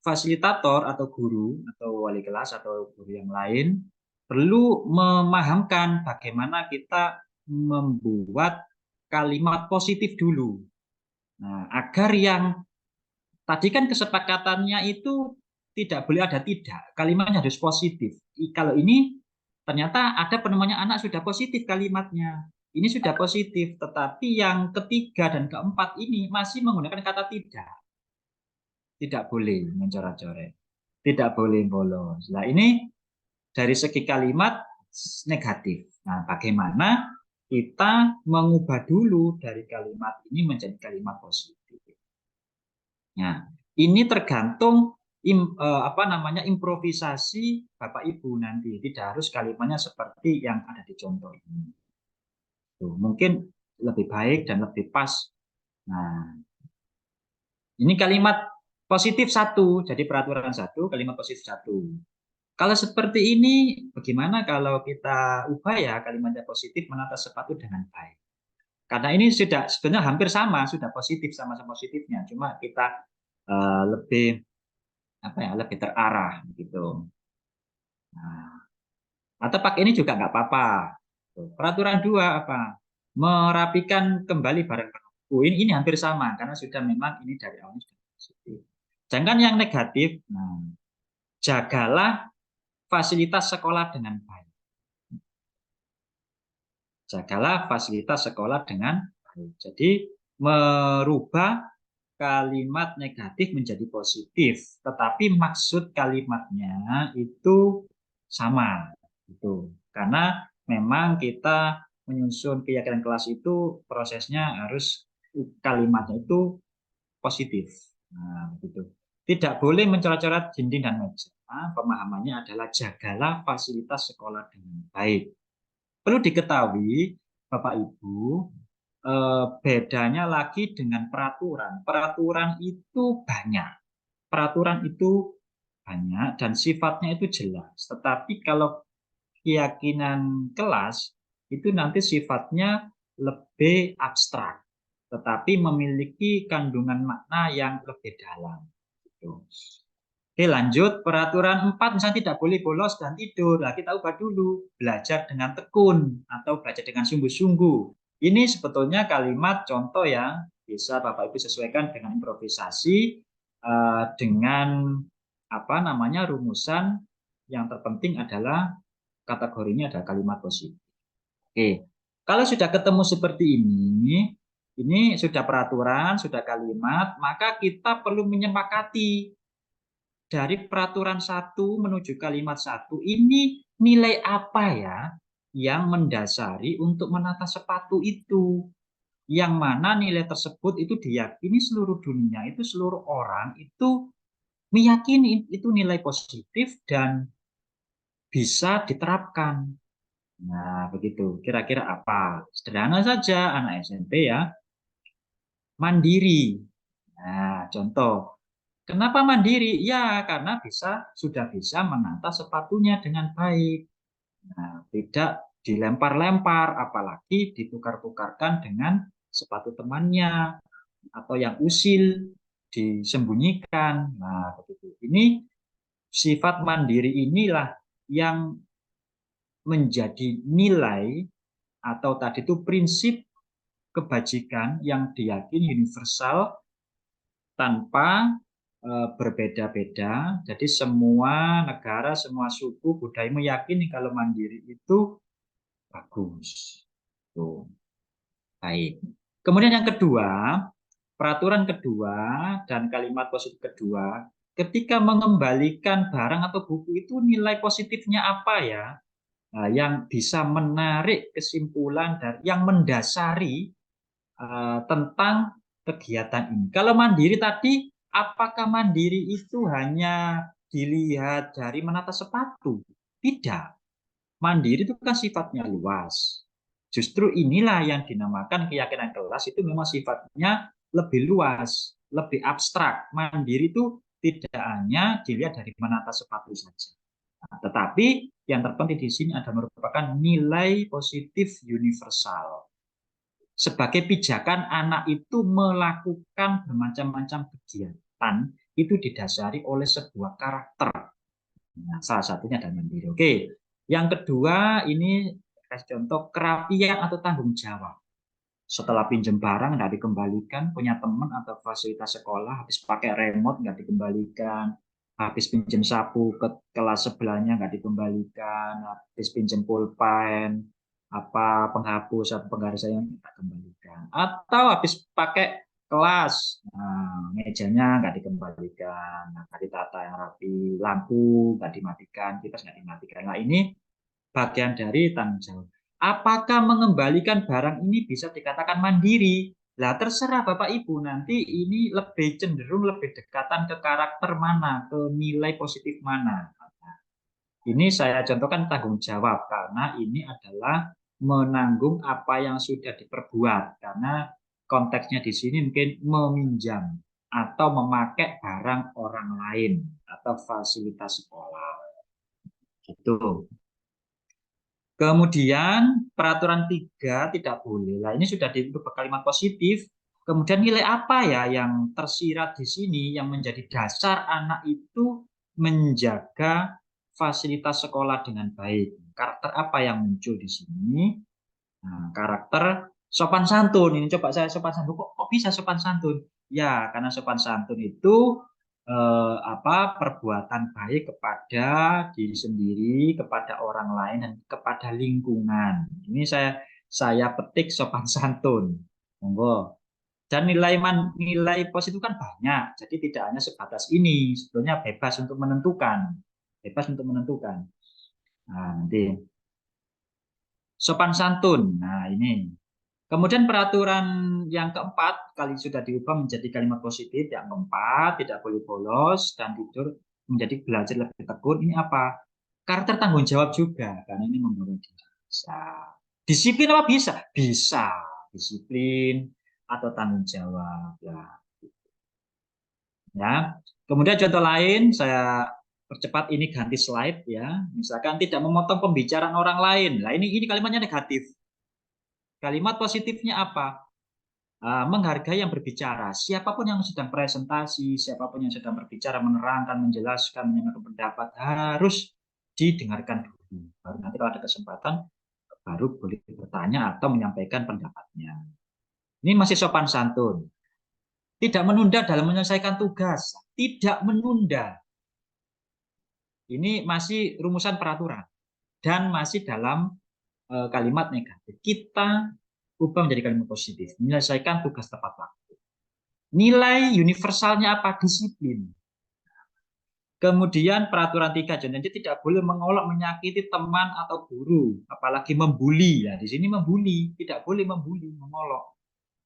fasilitator atau guru atau wali kelas atau guru yang lain perlu memahamkan bagaimana kita membuat kalimat positif dulu. Nah, agar yang tadi kan kesepakatannya itu tidak boleh ada tidak, kalimatnya harus positif. Kalau ini ternyata ada penemuannya anak sudah positif kalimatnya. Ini sudah positif, tetapi yang ketiga dan keempat ini masih menggunakan kata tidak. Tidak boleh mencoret-coret, tidak boleh bolos. Nah, ini dari segi kalimat negatif. Nah, bagaimana kita mengubah dulu dari kalimat ini menjadi kalimat positif. Nah, ini tergantung improvisasi Bapak Ibu nanti. Tidak harus kalimatnya seperti yang ada di contoh ini. Tuh, mungkin lebih baik dan lebih pas. Nah, ini kalimat positif 1, jadi peraturan 1, kalimat positif 1. Kalau seperti ini, bagaimana kalau kita ubah ya kalimatnya positif, menata sepatu dengan baik. Karena ini sudah sebenarnya hampir sama, sudah positif sama-sama positifnya. Cuma kita lebih lebih terarah gitu. Nah, atau pakai ini juga nggak apa-apa. Peraturan 2 apa? Merapikan kembali barang-barang buku. Ini hampir sama karena sudah memang ini dari awalnya sudah positif. Jangan yang negatif. Nah, jagalah fasilitas sekolah dengan baik. Jagalah fasilitas sekolah dengan baik. Jadi merubah kalimat negatif menjadi positif, tetapi maksud kalimatnya itu sama, gitu. Karena memang kita menyusun keyakinan kelas itu prosesnya harus kalimatnya itu positif. Nah, begitu. Tidak boleh mencoret-coret dinding dan meja. Pemahamannya adalah jagalah fasilitas sekolah dengan baik. Perlu diketahui, Bapak Ibu, bedanya lagi dengan peraturan. Peraturan itu banyak. Peraturan itu banyak dan sifatnya itu jelas. Tetapi kalau keyakinan kelas itu nanti sifatnya lebih abstrak. Tetapi memiliki kandungan makna yang lebih dalam. Gitu. Oke, lanjut. Peraturan 4 misalnya tidak boleh bolos dan tidur. Nah, kita ubah dulu. Belajar dengan tekun atau belajar dengan sungguh-sungguh. Ini sebetulnya kalimat contoh yang bisa Bapak Ibu sesuaikan dengan improvisasi dengan rumusan yang terpenting adalah kategorinya adalah kalimat positif. Oke. Kalau sudah ketemu seperti ini sudah peraturan, sudah kalimat, maka kita perlu menyepakati dari peraturan 1 menuju kalimat 1 ini nilai apa ya yang mendasari untuk menata sepatu itu, yang mana nilai tersebut itu diyakini seluruh dunia, itu seluruh orang itu meyakini itu nilai positif dan bisa diterapkan. Nah, begitu. Kira-kira apa? Sederhana saja anak SMP ya. Mandiri. Nah, contoh. Kenapa mandiri? Ya, karena sudah bisa menata sepatunya dengan baik. Nah, tidak dilempar-lempar, apalagi ditukar-tukarkan dengan sepatu temannya atau yang usil disembunyikan. Nah, begitu. Ini sifat mandiri inilah yang menjadi nilai atau tadi itu prinsip kebajikan yang diyakini universal tanpa berbeda-beda. Jadi semua negara, semua suku, budaya meyakini kalau mandiri itu bagus. Tuh. Baik. Kemudian yang kedua, peraturan kedua dan kalimat positif kedua, ketika mengembalikan barang atau buku itu nilai positifnya apa ya? Nah, yang bisa menarik kesimpulan dan yang mendasari tentang kegiatan ini. Kalau mandiri tadi, apakah mandiri itu hanya dilihat dari menata sepatu? Tidak. Mandiri itu kan sifatnya luas. Justru inilah yang dinamakan keyakinan kelas itu memang sifatnya lebih luas, lebih abstrak. Mandiri itu tidak hanya dilihat dari menata sepatu saja. Nah, tetapi yang terpenting di sini adalah merupakan nilai positif universal. Sebagai pijakan anak itu melakukan bermacam-macam kegiatan itu didasari oleh sebuah karakter. Nah, salah satunya adalah mandiri. Oke, yang kedua ini kasih contoh kerapian atau tanggung jawab. Setelah pinjam barang nggak dikembalikan, punya teman atau fasilitas sekolah habis pakai remote nggak dikembalikan, habis pinjam sapu ke kelas sebelahnya nggak dikembalikan, habis pinjam pulpen, penghapus atau penggaris yang nggak kembalikan, atau habis pakai kelas, nah, mejanya nggak dikembalikan, nggak ditata yang rapi, lampu nggak dimatikan, kipas nggak dimatikan. Nah, ini bagian dari tanggung jawab. Apakah mengembalikan barang ini bisa dikatakan mandiri? Lah terserah Bapak Ibu, nanti ini lebih cenderung lebih dekatan ke karakter mana, ke nilai positif mana. Ini saya contohkan tanggung jawab karena ini adalah menanggung apa yang sudah diperbuat, karena konteksnya di sini mungkin meminjam atau memakai barang orang lain atau fasilitas sekolah. Gitu. Kemudian peraturan 3 tidak boleh. Nah, ini sudah dibentuk kalimat positif. Kemudian nilai apa ya yang tersirat di sini yang menjadi dasar anak itu menjaga fasilitas sekolah dengan baik? Karakter apa yang muncul di sini? Nah, karakter sopan santun. Ini coba saya sopan santun. Kok bisa sopan santun? Ya, karena sopan santun itu perbuatan baik kepada diri sendiri, kepada orang lain, dan kepada lingkungan. Ini saya petik sopan santun. Monggo. Dan nilai positif kan banyak, jadi tidak hanya sebatas ini, sebetulnya bebas untuk menentukan. Nah, nanti sopan santun. Nah, ini. Kemudian peraturan yang keempat, kali sudah diubah menjadi kalimat positif. Yang keempat, tidak boleh bolos dan tidur, menjadi belajar lebih tekun. Ini apa? Karakter tanggung jawab juga, karena ini membawa diri. Bisa. Disiplin apa bisa? Bisa. Disiplin atau tanggung jawab. Ya. Kemudian contoh lain, saya percepat ini ganti slide ya. Misalkan tidak memotong pembicaraan orang lain. Nah, ini kalimatnya negatif. Kalimat positifnya apa? Menghargai yang berbicara. Siapapun yang sedang presentasi, siapapun yang sedang berbicara, menerangkan, menjelaskan, menyampaikan pendapat harus didengarkan dulu. Baru nanti kalau ada kesempatan baru boleh bertanya atau menyampaikan pendapatnya. Ini masih sopan santun. Tidak menunda dalam menyelesaikan tugas. Tidak menunda. Ini masih rumusan peraturan. Dan masih dalam kalimat negatif. Kita ubah menjadi kalimat positif. Menyelesaikan tugas tepat waktu. Nilai universalnya apa? Disiplin. Kemudian peraturan 3, jadi tidak boleh mengolok, menyakiti teman atau guru, apalagi membuli. Ya, di sini membuli, tidak boleh membuli, mengolok.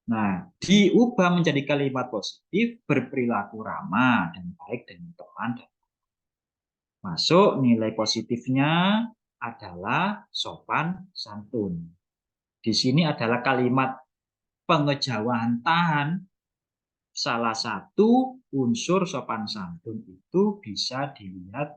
Nah, diubah menjadi kalimat positif, berperilaku ramah dan baik dengan teman. Masuk nilai positifnya adalah sopan santun. Di sini adalah kalimat pengejauhan tahan. Salah satu unsur sopan santun itu bisa dilihat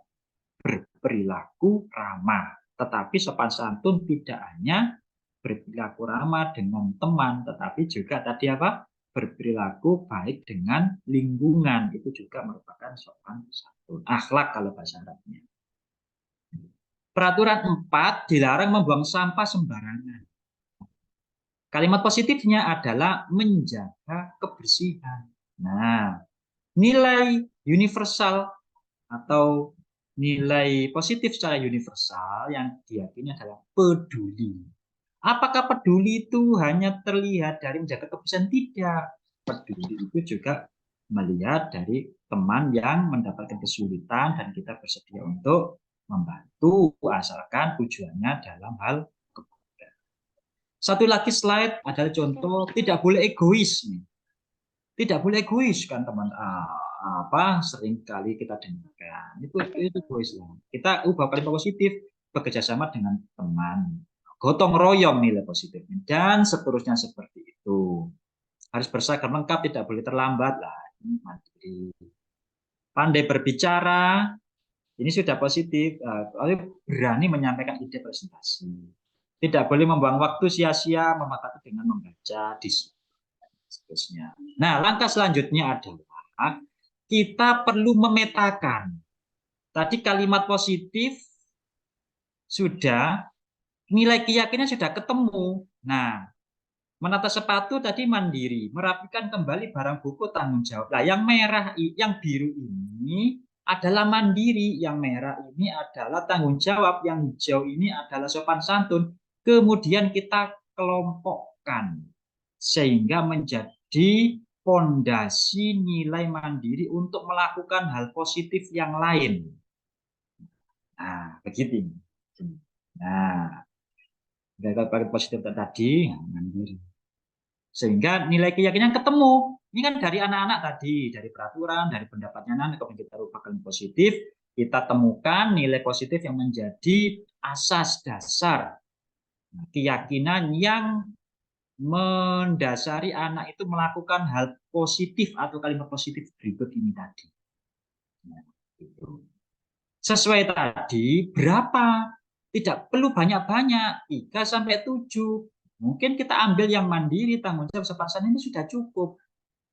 berperilaku ramah. Tetapi sopan santun tidak hanya berperilaku ramah dengan teman, tetapi juga tadi apa? Berperilaku baik dengan lingkungan. Itu juga merupakan sopan santun. Akhlak kalau bahasa Arabnya. Peraturan 4, dilarang membuang sampah sembarangan. Kalimat positifnya adalah menjaga kebersihan. Nah, nilai universal atau nilai positif secara universal yang diyakini adalah peduli. Apakah peduli itu hanya terlihat dari menjaga kebersihan? Tidak. Peduli itu juga melihat dari teman yang mendapatkan kesulitan dan kita bersedia untuk membantu asalkan tujuannya dalam hal kebaikan. Satu lagi slide adalah contoh tidak boleh egois. Tidak boleh egois kan teman, sering kali kita dengarkan itu egois. Kita ubah kalimat positif, bekerja sama dengan teman, gotong royong nilai positifnya, dan seterusnya seperti itu. Harus berseragam lengkap, tidak boleh terlambat lah. Ini mandiri. Pandai berbicara, ini sudah positif. Berani menyampaikan ide presentasi. Tidak boleh membuang waktu sia-sia, memanfaatkan dengan membaca, seterusnya. Nah, langkah selanjutnya adalah kita perlu memetakan. Tadi kalimat positif sudah, nilai keyakinan sudah ketemu. Nah, menata sepatu tadi mandiri, merapikan kembali barang buku tanggung jawab. Nah, yang merah, yang biru ini adalah mandiri, yang merah ini adalah tanggung jawab, yang hijau ini adalah sopan santun. Kemudian kita kelompokkan sehingga menjadi fondasi nilai mandiri untuk melakukan hal positif yang lain. Nah, begitu. Nah, dari positif tadi mandiri. Sehingga nilai keyakinan ketemu. Ini kan dari anak-anak tadi, dari peraturan, dari pendapatnya anak, kemudian kita rupakan positif, kita temukan nilai positif yang menjadi asas dasar keyakinan yang mendasari anak itu melakukan hal positif atau kalimat positif berikut ini tadi. Nah, gitu. Sesuai tadi, berapa? Tidak perlu banyak-banyak, 3 sampai 7. Mungkin kita ambil yang mandiri, tanggung jawab sepasan ini sudah cukup.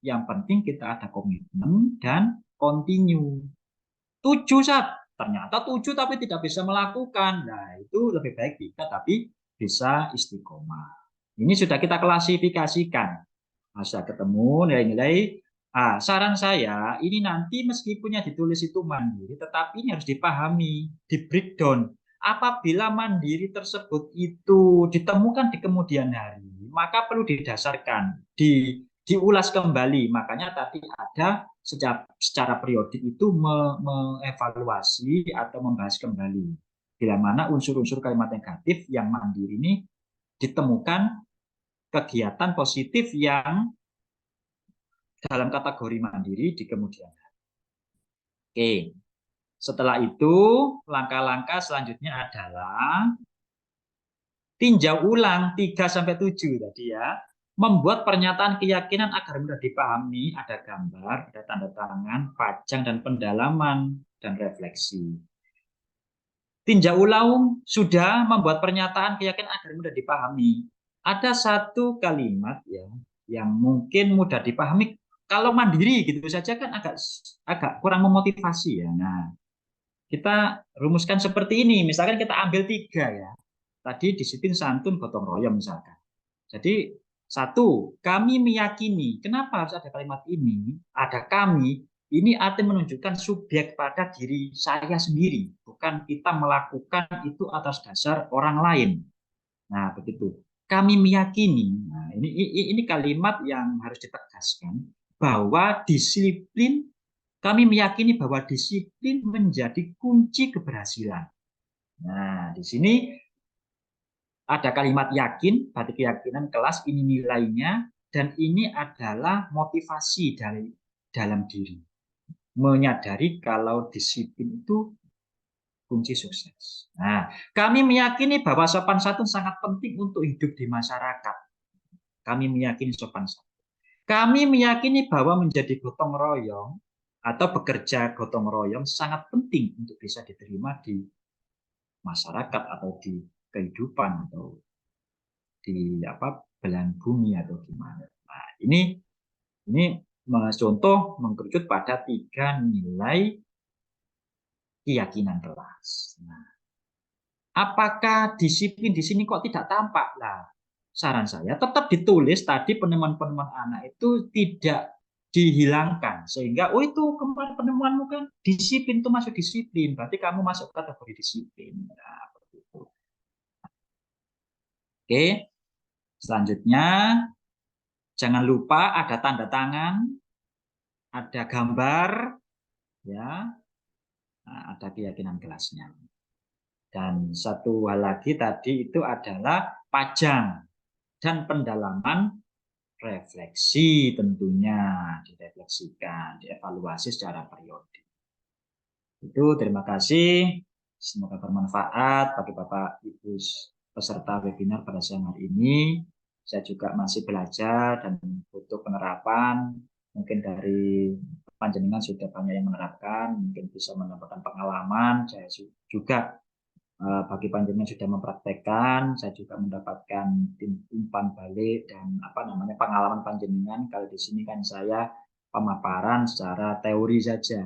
Yang penting kita ada komitmen dan continue. 7 ternyata 7 tapi tidak bisa melakukan. Nah, itu lebih baik tidak tapi bisa istiqomah. Ini sudah kita klasifikasikan. Nah, sudah ketemu nilai-nilai. Saran saya ini nanti meskipun yang ditulis itu mandiri, tetapi ini harus dipahami, di breakdown. Apabila mandiri tersebut itu ditemukan di kemudian hari, maka perlu didasarkan, diulas kembali. Makanya tadi ada secara periodik itu mengevaluasi atau membahas kembali. Bila mana unsur-unsur kalimat negatif yang mandiri ini ditemukan kegiatan positif yang dalam kategori mandiri di kemudian hari. Oke. Setelah itu, langkah-langkah selanjutnya adalah tinjau ulang 3-7 tadi ya. Membuat pernyataan keyakinan agar mudah dipahami, ada gambar, ada tanda tangan, pajang, dan pendalaman, dan refleksi. Tinjau ulang sudah membuat pernyataan keyakinan agar mudah dipahami. Ada satu kalimat ya yang mungkin mudah dipahami. Kalau mandiri gitu saja kan agak kurang memotivasi ya. Nah, kita rumuskan seperti ini. Misalkan kita ambil 3 ya. Tadi disiplin, santun, gotong royong misalkan. Jadi 1, kami meyakini. Kenapa harus ada kalimat ini? Ada kami. Ini arti menunjukkan subjek pada diri saya sendiri. Bukan kita melakukan itu atas dasar orang lain. Nah, begitu. Kami meyakini. Nah, ini kalimat yang harus ditegaskan bahwa disiplin, kami meyakini bahwa disiplin menjadi kunci keberhasilan. Nah, di sini ada kalimat yakin, berarti keyakinan kelas, ini nilainya, dan ini adalah motivasi dari dalam diri. Menyadari kalau disiplin itu kunci sukses. Nah, kami meyakini bahwa sopan santun sangat penting untuk hidup di masyarakat. Kami meyakini sopan santun. Kami meyakini bahwa menjadi gotong royong atau bekerja gotong royong sangat penting untuk bisa diterima di masyarakat atau di kehidupan atau di belahan bumi atau gimana. Nah, ini contoh mengkerucut pada 3 nilai keyakinan kelas. Nah, apakah disiplin di sini kok tidak tampak? Nah, saran saya tetap ditulis tadi penemuan-penemuan anak itu tidak dihilangkan sehingga itu kemarin penemuanmu kan disiplin, itu masuk disiplin, berarti kamu masuk kategori disiplin. Nah, begitu. Oke, selanjutnya jangan lupa ada tanda tangan, ada gambar, ya, nah, ada keyakinan kelasnya. Dan satu hal lagi tadi itu adalah pajang dan pendalaman refleksi, tentunya direfleksikan, dievaluasi secara periodik. Itu terima kasih. Semoga bermanfaat bagi Bapak Ibu peserta webinar pada siang hari ini. Saya juga masih belajar dan butuh penerapan. Mungkin dari panjenengan sudah banyak yang menerapkan, mungkin bisa mendapatkan pengalaman. Saya juga bagi panjenengan sudah mempraktekkan, saya juga mendapatkan umpan balik dan pengalaman panjenengan. Kalau di sini kan saya pemaparan secara teori saja,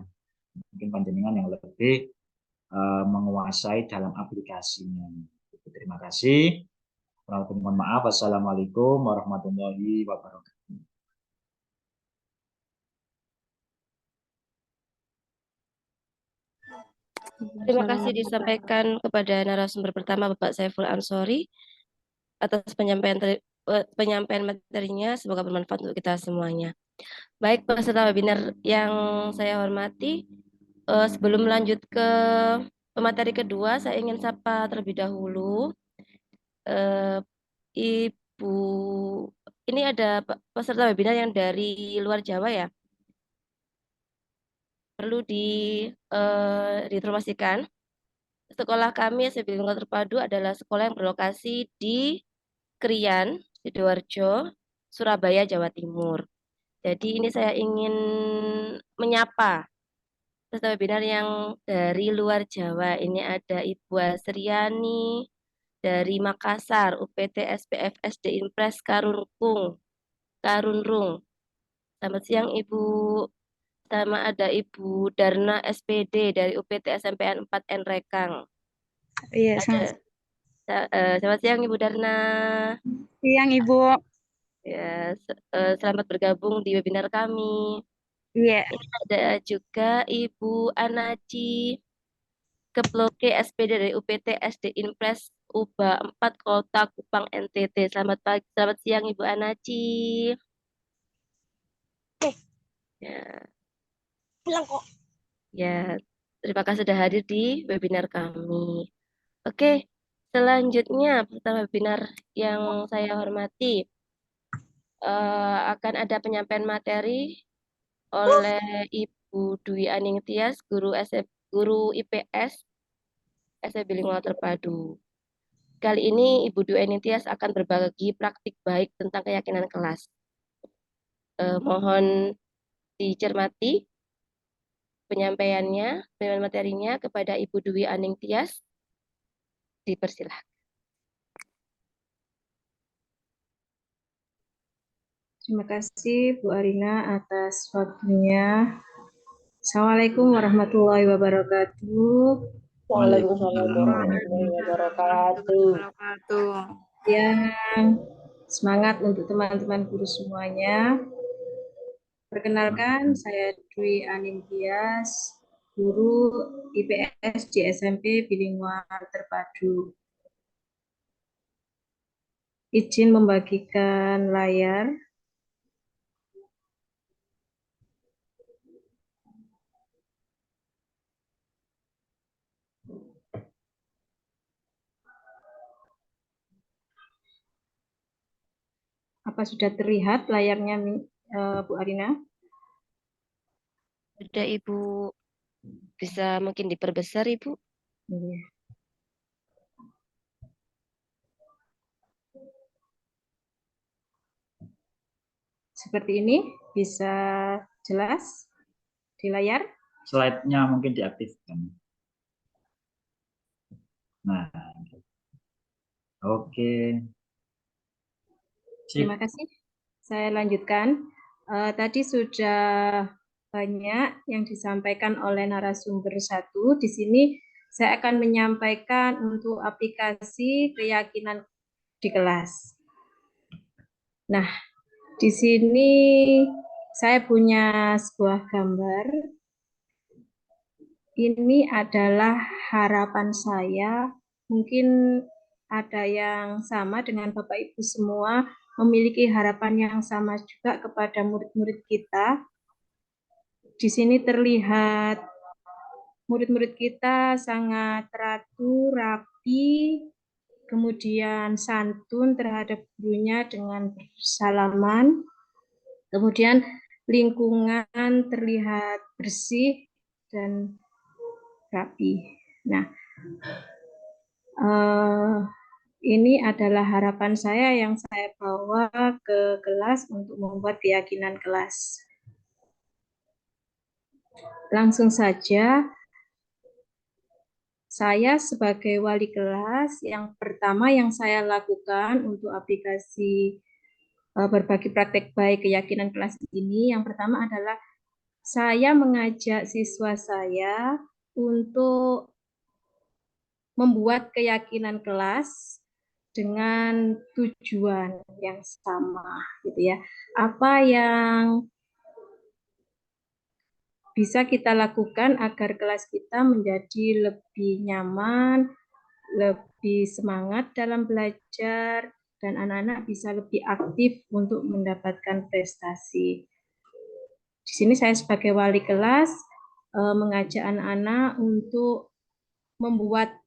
mungkin panjenengan yang lebih menguasai dalam aplikasinya. Terima kasih. Mohon maaf. Wassalamualaikum warahmatullahi wabarakatuh. Terima kasih disampaikan kepada narasumber pertama Bapak Saiful Ansori atas penyampaian materinya. Semoga bermanfaat untuk kita semuanya. Baik peserta webinar yang saya hormati, sebelum lanjut ke pemateri kedua, saya ingin sapa terlebih dahulu Ibu. Ini ada peserta webinar yang dari luar Jawa ya. Perlu diinformasikan, sekolah kami SMP Biling Walo Terpadu adalah sekolah yang berlokasi di Krian, Sidoarjo, Surabaya, Jawa Timur. Jadi ini saya ingin menyapa peserta webinar yang dari luar Jawa. Ini ada Ibu Asriani, dari Makassar, UPT SPF SD Impres Karunrung. Selamat siang Ibu. Sama ada Ibu Darna SPD dari UPT SMPN 4N Rekang. Iya, Ada selamat siang Ibu Darna. siang Ibu. Ya, selamat bergabung di webinar kami. Iya, Ini ada juga Ibu Anaci Keploke SPD dari UPT SD Impres UBA 4 Kota Kupang NTT. Selamat pagi, selamat siang Ibu Anaci. Ya, pulang kok. ya, terima kasih sudah hadir di webinar kami. Oke, selanjutnya peserta webinar yang saya hormati akan ada penyampaian materi oleh Ibu Dwi Aning Tias, guru IPS SMP Bilingual Terpadu. Kali ini Ibu Dwi Aning Tias akan berbagi praktik baik tentang keyakinan kelas. Mohon dicermati penyampaian materinya kepada Ibu Dwi Aning Tias. Dipersilahkan. Terima kasih Bu Arina atas waktunya. Assalamualaikum warahmatullahi wabarakatuh. Waalaikumsalam warahmatullahi wabarakatuh. Yang semangat untuk teman-teman guru semuanya. Perkenalkan, saya Dwi Aning Tias, guru IPS di SMP Bilingual Terpadu. Izin membagikan layar. Apa sudah terlihat layarnya, Bu Arina? Sudah Ibu, bisa mungkin diperbesar Ibu? Iya. Seperti ini, bisa jelas di layar? Slide-nya mungkin diaktifkan. Nah, oke. Terima kasih. Saya lanjutkan. Tadi sudah banyak yang disampaikan oleh narasumber satu. Di sini saya akan menyampaikan untuk aplikasi keyakinan di kelas. Nah, di sini saya punya sebuah gambar. Ini adalah harapan saya. Mungkin ada yang sama dengan Bapak Ibu semua, memiliki harapan yang sama juga kepada murid-murid kita. Di sini terlihat murid-murid kita sangat teratur, rapi, kemudian santun terhadap gurunya dengan bersalaman. Kemudian lingkungan terlihat bersih dan rapi. Nah, ini adalah harapan saya yang saya bawa ke kelas untuk membuat keyakinan kelas. Langsung saja, saya sebagai wali kelas, yang pertama yang saya lakukan untuk aplikasi berbagi praktek baik keyakinan kelas ini, yang pertama adalah saya mengajak siswa saya untuk membuat keyakinan kelas dengan tujuan yang sama, gitu ya. Apa yang bisa kita lakukan agar kelas kita menjadi lebih nyaman, lebih semangat dalam belajar, dan anak-anak bisa lebih aktif untuk mendapatkan prestasi. Di sini saya sebagai wali kelas mengajak anak-anak untuk membuat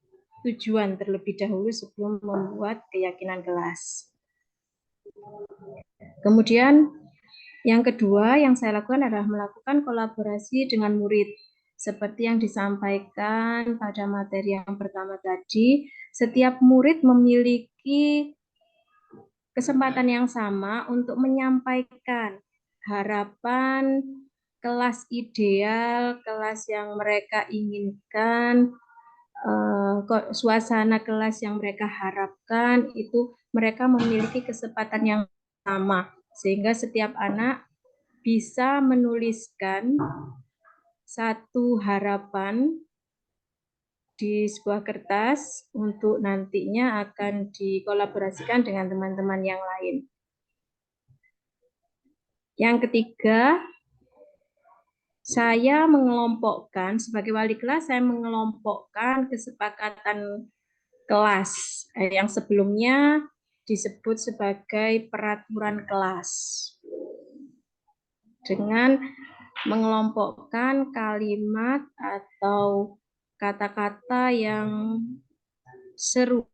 tujuan terlebih dahulu sebelum membuat keyakinan kelas. Kemudian yang kedua yang saya lakukan adalah melakukan kolaborasi dengan murid. Seperti yang disampaikan pada materi yang pertama tadi, setiap murid memiliki kesempatan yang sama untuk menyampaikan harapan kelas ideal, kelas yang mereka inginkan, suasana kelas yang mereka harapkan itu mereka memiliki kesempatan yang sama sehingga setiap anak bisa menuliskan satu harapan di sebuah kertas untuk nantinya akan dikolaborasikan dengan teman-teman yang lain. Yang ketiga, saya mengelompokkan, sebagai wali kelas, saya mengelompokkan kesepakatan kelas yang sebelumnya disebut sebagai peraturan kelas. Dengan mengelompokkan kalimat atau kata-kata yang serupa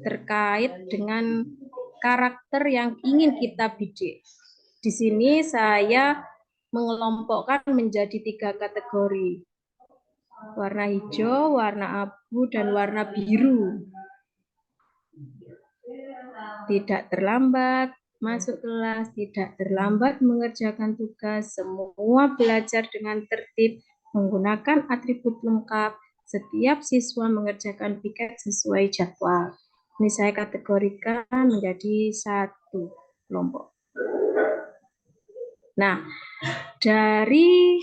terkait dengan karakter yang ingin kita bidik. Di sini saya mengelompokkan menjadi 3 kategori. Warna hijau, warna abu, dan warna biru. Tidak terlambat masuk kelas, tidak terlambat mengerjakan tugas, semua belajar dengan tertib, menggunakan atribut lengkap, setiap siswa mengerjakan piket sesuai jadwal. Ini saya kategorikan menjadi 1 kelompok. Nah, dari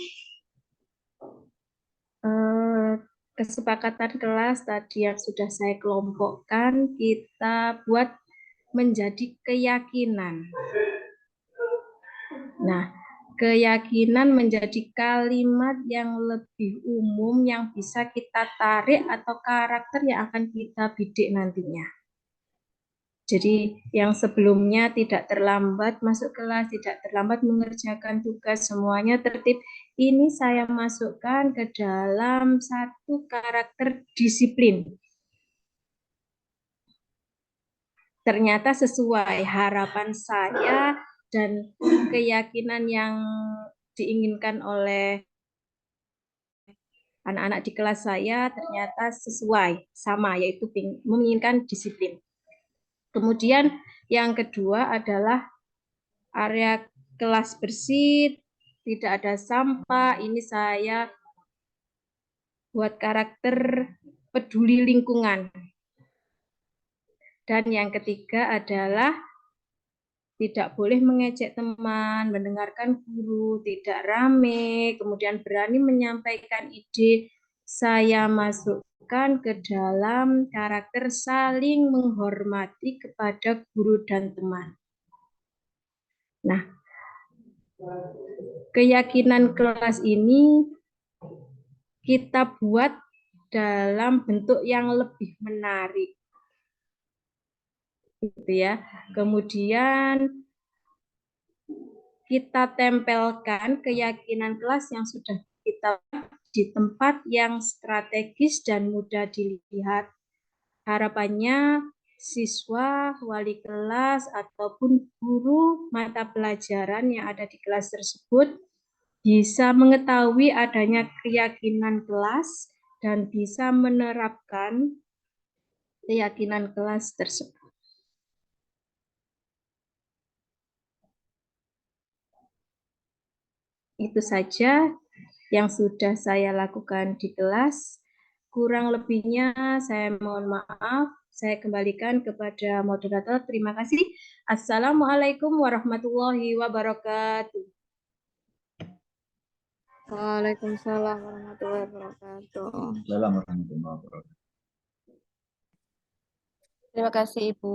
kesepakatan kelas tadi yang sudah saya kelompokkan, kita buat menjadi keyakinan. Nah, keyakinan menjadi kalimat yang lebih umum yang bisa kita tarik atau karakter yang akan kita bidik nantinya. Jadi yang sebelumnya tidak terlambat masuk kelas, tidak terlambat mengerjakan tugas, semuanya tertib. Ini saya masukkan ke dalam 1 karakter disiplin. Ternyata sesuai harapan saya dan keyakinan yang diinginkan oleh anak-anak di kelas saya ternyata sesuai, sama, yaitu menginginkan disiplin. Kemudian yang kedua adalah area kelas bersih, tidak ada sampah. Ini saya buat karakter peduli lingkungan. Dan yang ketiga adalah tidak boleh mengejek teman, mendengarkan guru, tidak rame, kemudian berani menyampaikan ide. Saya masukkan ke dalam karakter saling menghormati kepada guru dan teman. Nah, keyakinan kelas ini kita buat dalam bentuk yang lebih menarik. Gitu ya. Kemudian kita tempelkan keyakinan kelas yang sudah kita di tempat yang strategis dan mudah dilihat. Harapannya siswa, wali kelas, ataupun guru mata pelajaran yang ada di kelas tersebut bisa mengetahui adanya keyakinan kelas dan bisa menerapkan keyakinan kelas tersebut. Itu saja yang sudah saya lakukan di kelas. Kurang lebihnya saya mohon maaf. Saya kembalikan kepada moderator. Terima kasih. Assalamualaikum warahmatullahi wabarakatuh. Waalaikumsalam warahmatullahi wabarakatuh. Assalamualaikum warahmatullahi wabarakatuh. Terima kasih Ibu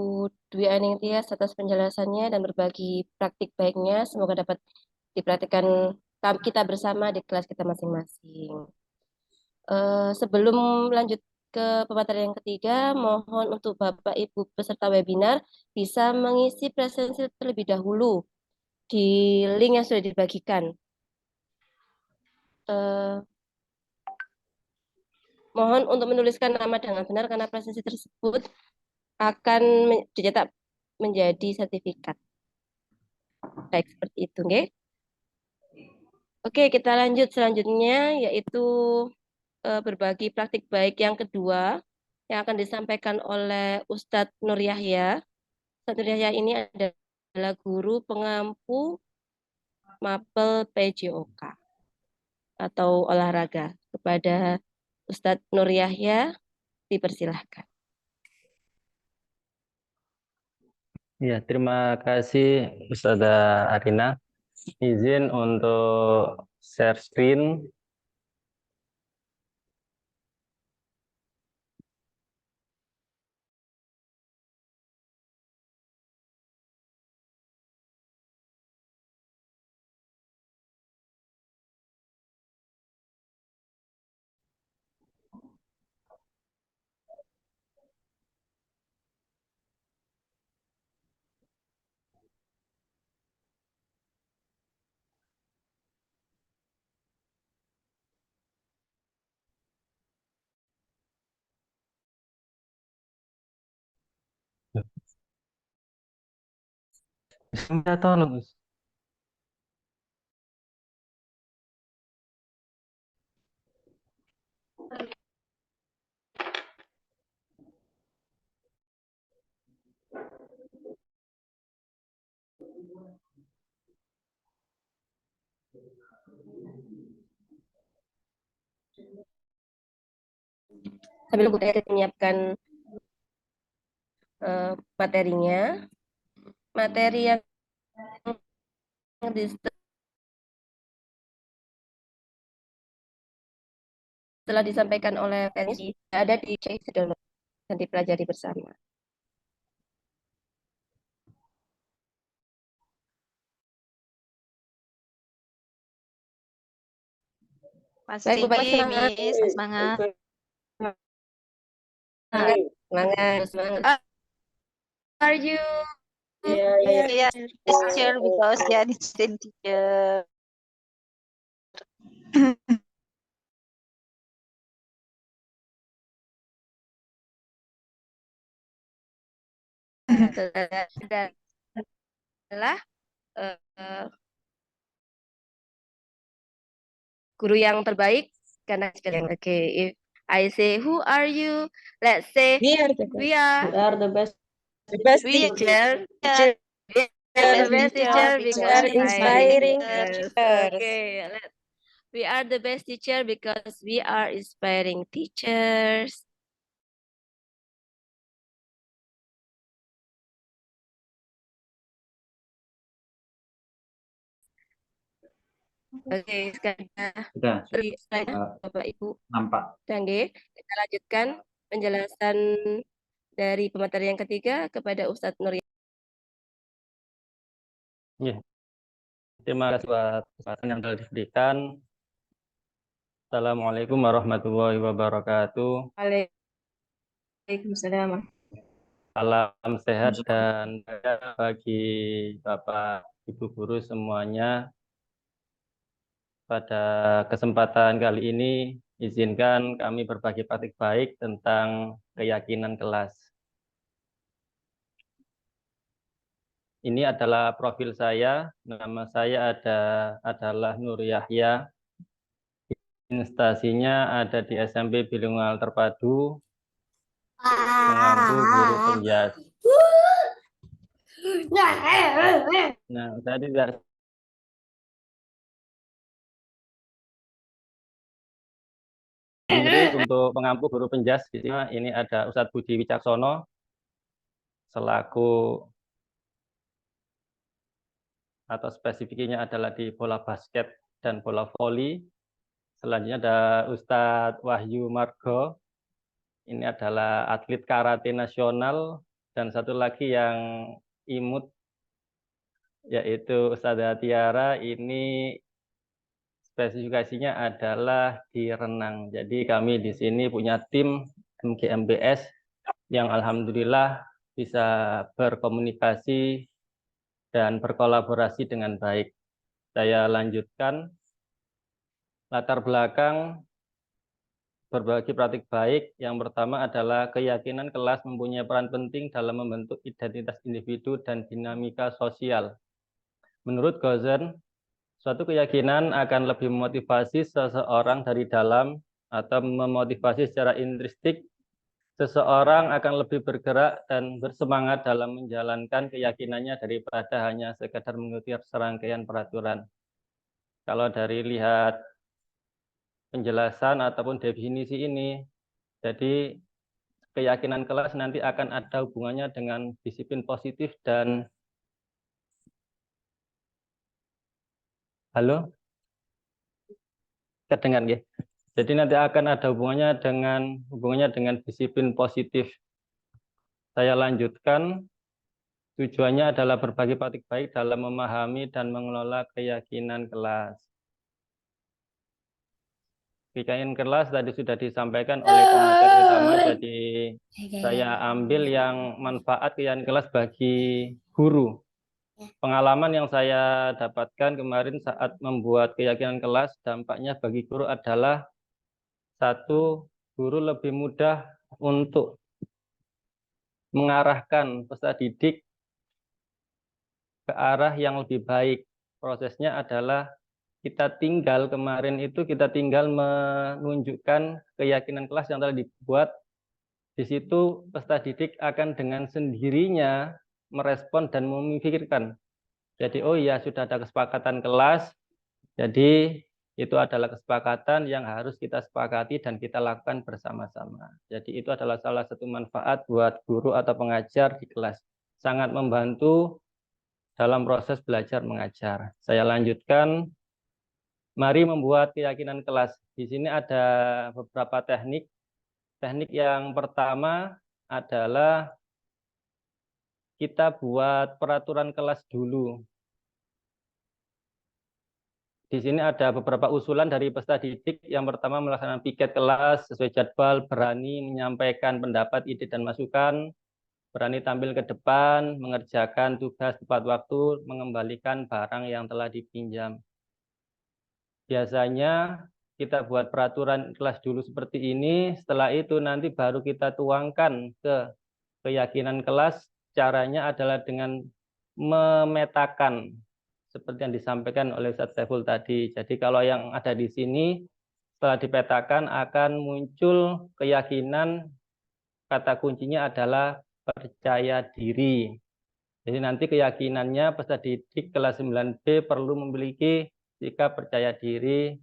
Dwi Aning Tias atas penjelasannya dan berbagi praktik baiknya. Semoga dapat dipraktikkan kita bersama di kelas kita masing-masing. Sebelum lanjut ke pemaparan yang ketiga, mohon untuk Bapak Ibu peserta webinar bisa mengisi presensi terlebih dahulu di link yang sudah dibagikan. Mohon untuk menuliskan nama dengan benar karena presensi tersebut akan dicetak menjadi sertifikat. Baik, seperti itu, nggih. Oke, kita lanjut selanjutnya, yaitu berbagi praktik baik yang kedua yang akan disampaikan oleh Ustadz Nur Yahya. Ustadz Nur Yahya ini adalah guru pengampu mapel PJOK atau olahraga. kepada Ustadz Nur Yahya, dipersilahkan. Ya, terima kasih Ustazah Arina. Izin untuk share screen. Minta tolong, Ustaz. Sambil Bu Teti menyiapkan materinya, materi yang telah disampaikan oleh Fenis ada di chat download dan dipelajari bersama. Baik, Bu, baik, semangat. Semangat. Semangat. Are you? Yeah, teacher, because yeah, it's the teacher. Adalah guru yang terbaik karena if I say who are you, let's say We are the best. we are the best. The best teacher. teacher. We are the best teacher because Inspiring teachers. teachers. Okay, we are the best teacher because we are inspiring teachers. Oke, sekarang Sudah, Bapak Ibu. nampak. Oke, kita lanjutkan penjelasan dari pemateri yang ketiga kepada Ustadz Nur. Ya. Terima kasih buat kesempatan yang telah diberikan. Assalamualaikum warahmatullahi wabarakatuh. Waalaikumsalam. Salam sehat dan bahagia bagi Bapak Ibu guru semuanya. Pada kesempatan kali ini, izinkan kami berbagi praktik baik tentang keyakinan kelas. Ini adalah profil saya. Nama saya adalah Nur Yahya. Instansinya ada di SMP Bilingual Terpadu, mengampu guru penjas. Nah, saya tidak sendiri untuk pengampu guru penjas. Di sini ini ada Ustadz Budi Wicaksono selaku atau spesifiknya adalah di bola basket dan bola voli. Selanjutnya ada Ustadz Wahyu Margo. Ini adalah atlet karate nasional, dan satu lagi yang imut yaitu Ustadzah Tiara. Ini spesifikasinya adalah di renang. Jadi kami di sini punya tim MGMBS yang alhamdulillah bisa berkomunikasi dan berkolaborasi dengan baik. Saya lanjutkan. Latar belakang berbagi praktik baik. Yang pertama adalah keyakinan kelas mempunyai peran penting dalam membentuk identitas individu dan dinamika sosial. Menurut Gozen, suatu keyakinan akan lebih memotivasi seseorang dari dalam atau memotivasi secara intrinsik. Seseorang akan lebih bergerak dan bersemangat dalam menjalankan keyakinannya daripada hanya sekedar mengikuti serangkaian peraturan. Kalau dari lihat penjelasan ataupun definisi ini. Jadi keyakinan kelas nanti akan ada hubungannya dengan disiplin positif dan halo, kedengar ya. Jadi nanti akan ada hubungannya dengan disiplin positif. Saya lanjutkan. Tujuannya adalah berbagi praktik baik dalam memahami dan mengelola keyakinan kelas. Keyakinan kelas tadi sudah disampaikan oleh komunitas utama, jadi saya ambil yang manfaat keyakinan kelas bagi guru. Pengalaman yang saya dapatkan kemarin saat membuat keyakinan kelas, dampaknya bagi guru adalah satu, guru lebih mudah untuk mengarahkan peserta didik ke arah yang lebih baik. Prosesnya adalah kita tinggal menunjukkan keyakinan kelas yang telah dibuat. Di situ peserta didik akan dengan sendirinya merespon dan memikirkan. Jadi oh iya sudah ada kesepakatan kelas. Jadi itu adalah kesepakatan yang harus kita sepakati dan kita lakukan bersama-sama. Jadi itu adalah salah satu manfaat buat guru atau pengajar di kelas. Sangat membantu dalam proses belajar mengajar. Saya lanjutkan. Mari membuat keyakinan kelas. Di sini ada beberapa teknik. Teknik yang pertama adalah kita buat peraturan kelas dulu. Di sini ada beberapa usulan dari peserta didik. Yang pertama melaksanakan piket kelas sesuai jadwal, berani menyampaikan pendapat, ide, dan masukan, berani tampil ke depan, mengerjakan tugas tepat waktu, mengembalikan barang yang telah dipinjam. Biasanya kita buat peraturan kelas dulu seperti ini, setelah itu nanti baru kita tuangkan ke keyakinan kelas. Caranya adalah dengan memetakan seperti yang disampaikan oleh Ustaz Saiful tadi. Jadi kalau yang ada di sini setelah dipetakan akan muncul keyakinan, kata kuncinya adalah percaya diri. Jadi nanti keyakinannya peserta didik kelas 9B perlu memiliki sikap percaya diri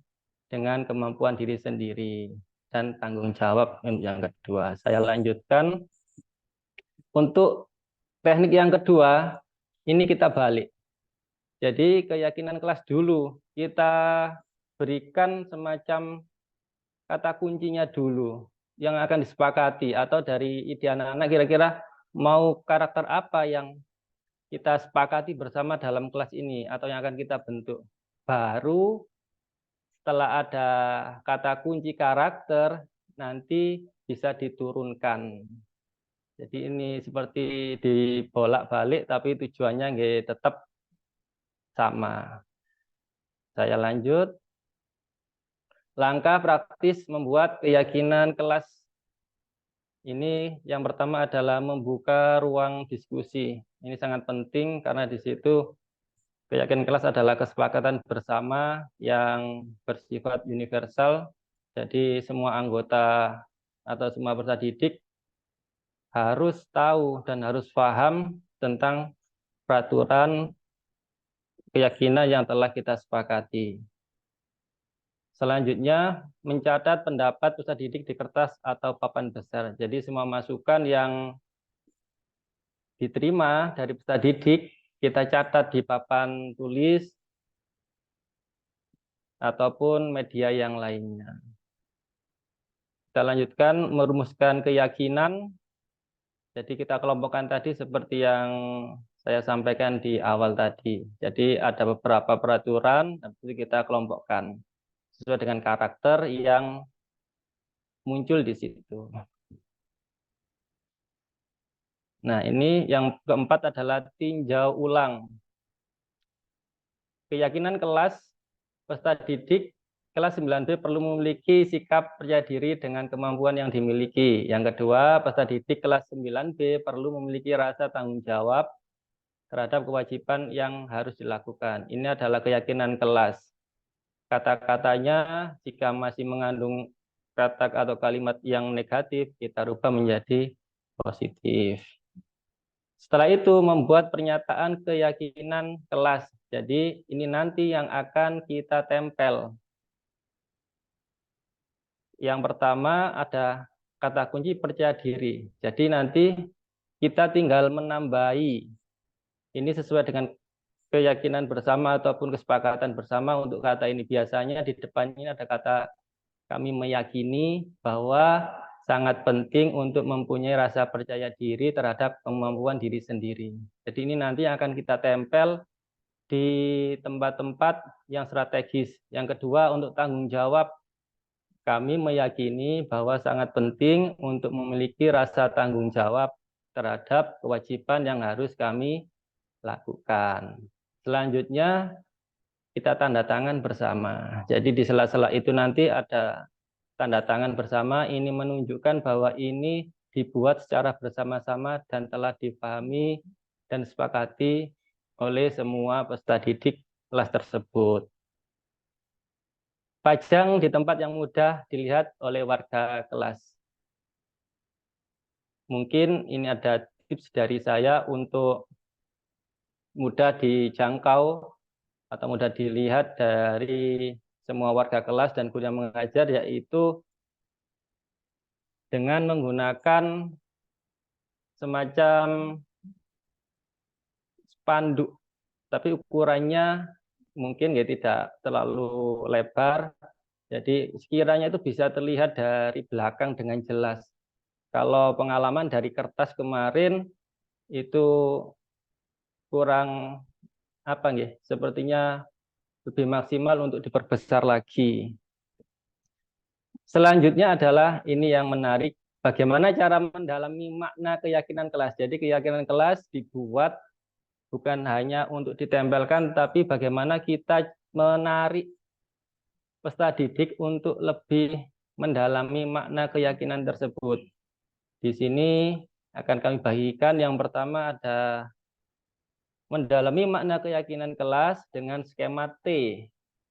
dengan kemampuan diri sendiri dan tanggung jawab. Yang kedua, saya lanjutkan. Untuk teknik yang kedua, ini kita balik. Jadi keyakinan kelas dulu, kita berikan semacam kata kuncinya dulu yang akan disepakati, atau dari ide anak-anak kira-kira mau karakter apa yang kita sepakati bersama dalam kelas ini atau yang akan kita bentuk. Baru setelah ada kata kunci karakter, nanti bisa diturunkan. Jadi ini seperti dibolak-balik, tapi tujuannya nggak tetap sama. Saya lanjut. Langkah praktis membuat keyakinan kelas. Ini yang pertama adalah membuka ruang diskusi. Ini sangat penting karena di situ keyakinan kelas adalah kesepakatan bersama yang bersifat universal. Jadi semua anggota atau semua peserta didik harus tahu dan harus paham tentang peraturan keyakinan yang telah kita sepakati. Selanjutnya, mencatat pendapat peserta didik di kertas atau papan besar. Jadi semua masukan yang diterima dari peserta didik, kita catat di papan tulis ataupun media yang lainnya. Kita lanjutkan, merumuskan keyakinan. Jadi kita kelompokkan tadi seperti yang saya sampaikan di awal tadi. Jadi ada beberapa peraturan, nanti kita kelompokkan sesuai dengan karakter yang muncul di situ. Nah, ini yang keempat adalah tinjau ulang. Keyakinan kelas peserta didik kelas 9B perlu memiliki sikap percaya diri dengan kemampuan yang dimiliki. Yang kedua, peserta didik kelas 9B perlu memiliki rasa tanggung jawab terhadap kewajiban yang harus dilakukan. Ini adalah keyakinan kelas. Kata-katanya jika masih mengandung kata atau kalimat yang negatif, kita rubah menjadi positif. Setelah itu membuat pernyataan keyakinan kelas. Jadi ini nanti yang akan kita tempel. Yang pertama ada kata kunci percaya diri. Jadi nanti kita tinggal menambahi. Ini sesuai dengan keyakinan bersama ataupun kesepakatan bersama untuk kata ini. Biasanya di depannya ada kata kami meyakini bahwa sangat penting untuk mempunyai rasa percaya diri terhadap kemampuan diri sendiri. Jadi ini nanti akan kita tempel di tempat-tempat yang strategis. Yang kedua untuk tanggung jawab. Kami meyakini bahwa sangat penting untuk memiliki rasa tanggung jawab terhadap kewajiban yang harus kami lakukan. Selanjutnya kita tanda tangan bersama. Jadi di sela-sela itu nanti ada tanda tangan bersama. Ini menunjukkan bahwa ini dibuat secara bersama-sama dan telah dipahami dan disepakati oleh semua peserta didik kelas tersebut. Pajang di tempat yang mudah dilihat oleh warga kelas. Mungkin ini ada tips dari saya untuk mudah dijangkau atau mudah dilihat dari semua warga kelas dan guru yang mengajar, yaitu dengan menggunakan semacam spanduk, tapi ukurannya mungkin ya tidak terlalu lebar, jadi sekiranya itu bisa terlihat dari belakang dengan jelas. Kalau pengalaman dari kertas kemarin itu kurang apa nggih, sepertinya lebih maksimal untuk diperbesar lagi. Selanjutnya adalah ini yang menarik, bagaimana cara mendalami makna keyakinan kelas. Jadi keyakinan kelas dibuat bukan hanya untuk ditempelkan, tapi bagaimana kita menarik peserta didik untuk lebih mendalami makna keyakinan tersebut. Di sini akan kami bagikan. Yang pertama ada mendalami makna keyakinan kelas dengan skema T.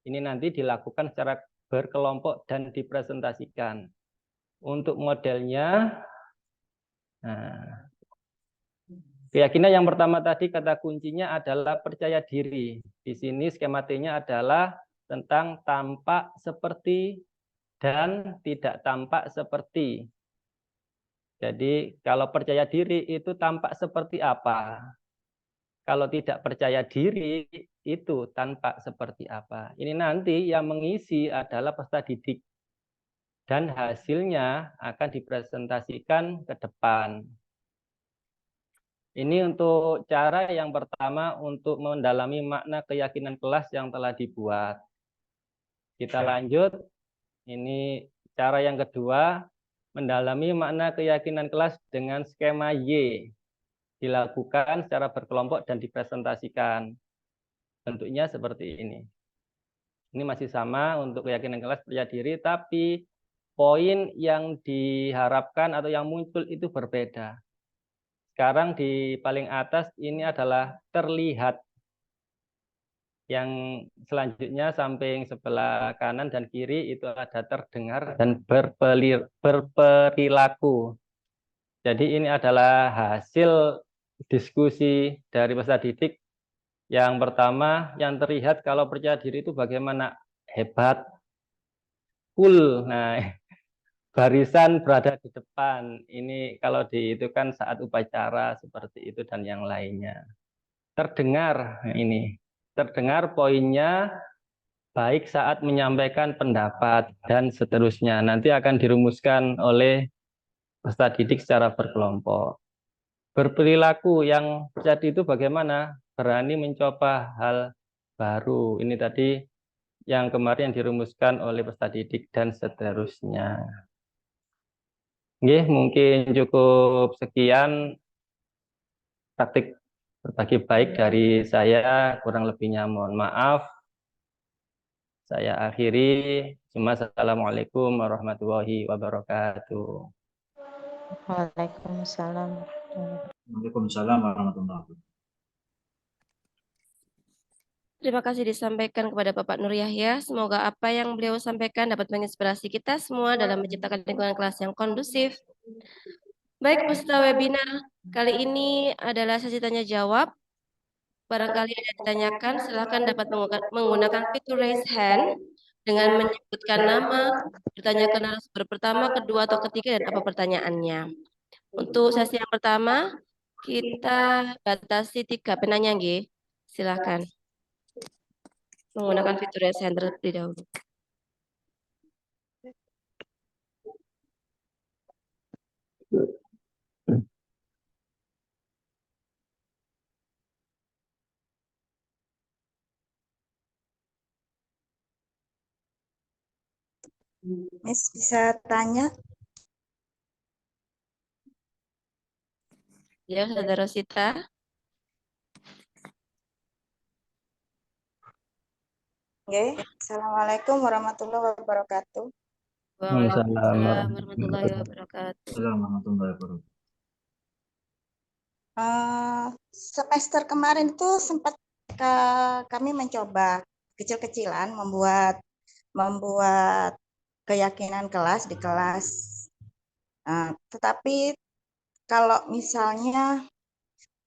Ini nanti dilakukan secara berkelompok dan dipresentasikan. Untuk modelnya, nah, keyakinan yang pertama tadi kata kuncinya adalah percaya diri. Di sini skema T-nya adalah tentang tampak seperti dan tidak tampak seperti. Jadi kalau percaya diri itu tampak seperti apa? Kalau tidak percaya diri itu tampak seperti apa? Ini nanti yang mengisi adalah peserta didik. Dan hasilnya akan dipresentasikan ke depan. Ini untuk cara yang pertama untuk mendalami makna keyakinan kelas yang telah dibuat. Kita lanjut. Ini cara yang kedua, mendalami makna keyakinan kelas dengan skema Y. Dilakukan secara berkelompok dan dipresentasikan. Bentuknya seperti ini. Ini masih sama untuk keyakinan kelas percaya diri, tapi poin yang diharapkan atau yang muncul itu berbeda. Sekarang di paling atas ini adalah terlihat. Yang selanjutnya samping sebelah kanan dan kiri itu ada terdengar dan berperilaku. Jadi ini adalah hasil diskusi dari peserta didik. Yang pertama, yang terlihat kalau percaya diri itu bagaimana hebat, cool. Nah, barisan berada di depan. Ini kalau dihitung saat upacara seperti itu dan yang lainnya. Terdengar, ini. Terdengar poinnya baik saat menyampaikan pendapat dan seterusnya. Nanti akan dirumuskan oleh peserta didik secara berkelompok. Berperilaku yang terjadi itu bagaimana? Berani mencoba hal baru. Ini tadi yang kemarin dirumuskan oleh peserta didik dan seterusnya. Nggih, mungkin cukup sekian praktik berbagi baik dari saya, kurang lebihnya mohon maaf. Saya akhiri. Assalamualaikum warahmatullahi wabarakatuh. Waalaikumsalam. Waalaikumsalam warahmatullahi wabarakatuh. Terima kasih disampaikan kepada Bapak Nur Yahya. Semoga apa yang beliau sampaikan dapat menginspirasi kita semua dalam menciptakan lingkungan kelas yang kondusif. Baik, peserta webinar kali ini adalah sesi tanya jawab. Barangkali ada yang ditanyakan, silakan dapat menggunakan fitur raise hand dengan menyebutkan nama, bertanya ke narasumber pertama, kedua, atau ketiga, dan apa pertanyaannya. Untuk sesi yang pertama, kita batasi 3 penanya, nggih. Silakan. Menggunakan fitur raise hand terlebih dahulu. Miss bisa tanya? Ya, Saudara Rosita. Oke. Assalamualaikum warahmatullahi wabarakatuh. Waalaikumsalam warahmatullahi wabarakatuh. Warahmatullahi wabarakatuh. Semester kemarin itu sempat kami mencoba kecil-kecilan membuat keyakinan kelas di kelas. Tetapi kalau misalnya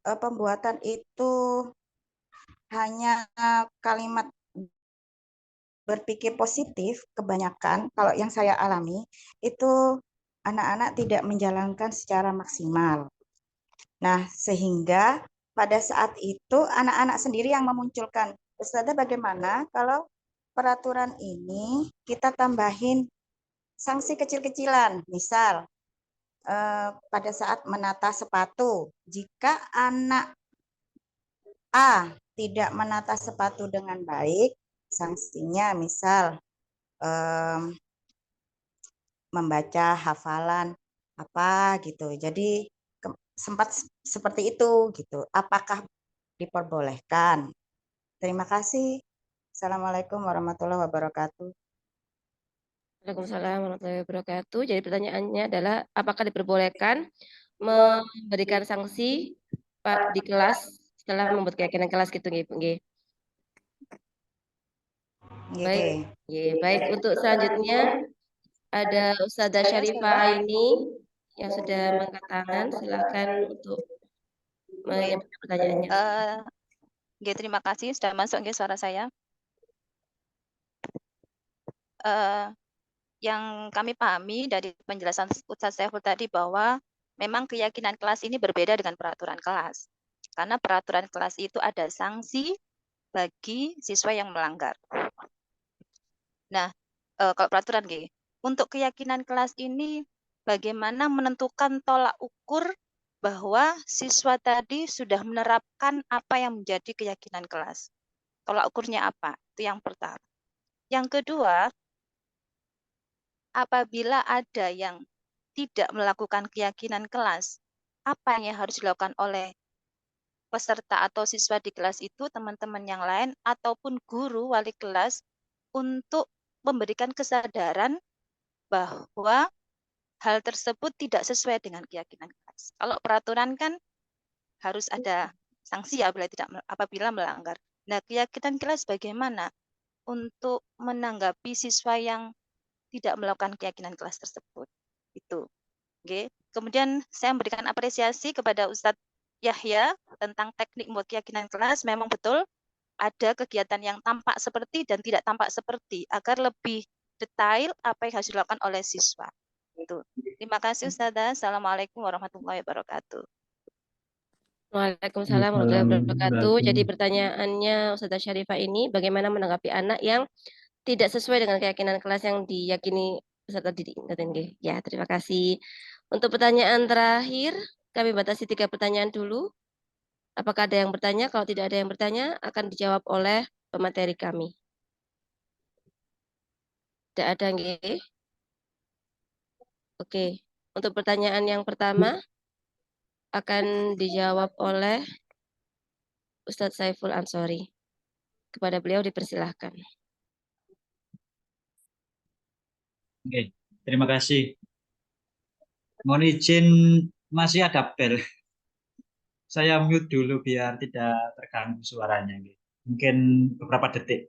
pembuatan itu hanya kalimat berpikir positif, kebanyakan kalau yang saya alami itu anak-anak tidak menjalankan secara maksimal. Nah, sehingga pada saat itu anak-anak sendiri yang memunculkan, Ustazah bagaimana kalau peraturan ini kita tambahin sanksi kecil-kecilan, misal pada saat menata sepatu, jika anak A tidak menata sepatu dengan baik, sanksinya misal membaca hafalan apa gitu. Jadi sempat seperti itu gitu. Apakah diperbolehkan? Terima kasih. Assalamualaikum warahmatullahi wabarakatuh. Waalaikumsalam warahmatullahi wabarakatuh. Jadi pertanyaannya adalah apakah diperbolehkan memberikan sanksi Pak di kelas setelah membuat keyakinan kelas gitu nggih. Baik. Baik, untuk selanjutnya ada Ustazah Syarifah ini yang sudah mengangkat tangan. Silakan untuk menyampaikan pertanyaannya. Terima kasih sudah masuk suara saya. Yang kami pahami dari penjelasan Ustaz Saiful tadi bahwa memang keyakinan kelas ini berbeda dengan peraturan kelas. Karena peraturan kelas itu ada sanksi bagi siswa yang melanggar. Nah, kalau peraturan untuk keyakinan kelas ini bagaimana menentukan tolak ukur bahwa siswa tadi sudah menerapkan apa yang menjadi keyakinan kelas. Tolak ukurnya apa? Itu yang pertama. Yang kedua, apabila ada yang tidak melakukan keyakinan kelas, apa yang harus dilakukan oleh peserta atau siswa di kelas itu, teman-teman yang lain, ataupun guru wali kelas untuk memberikan kesadaran bahwa hal tersebut tidak sesuai dengan keyakinan kelas. Kalau peraturan kan harus ada sanksi apabila melanggar. Nah, keyakinan kelas bagaimana untuk menanggapi siswa yang tidak melakukan keyakinan kelas tersebut? Itu. Oke. Kemudian saya memberikan apresiasi kepada Ustadz Yahya tentang teknik membuat keyakinan kelas. Memang betul ada kegiatan yang tampak seperti dan tidak tampak seperti agar lebih detail apa yang harus dilakukan oleh siswa. Itu. Terima kasih Ustazah. Assalamualaikum warahmatullahi wabarakatuh. Waalaikumsalam warahmatullahi wabarakatuh. Jadi pertanyaannya Ustazah Syarifah ini bagaimana menanggapi anak yang tidak sesuai dengan keyakinan kelas yang diyakini peserta didik. Ya, terima kasih. Untuk pertanyaan terakhir, kami batasi 3 pertanyaan dulu. Apakah ada yang bertanya? Kalau tidak ada yang bertanya, akan dijawab oleh pemateri kami. Tidak ada, nggih? Oke. Untuk pertanyaan yang pertama akan dijawab oleh Ustadz Saiful Ansori. Kepada beliau dipersilahkan. Oke, terima kasih. Mohon izin masih ada bel. Saya mute dulu biar tidak terganggu suaranya. Mungkin beberapa detik.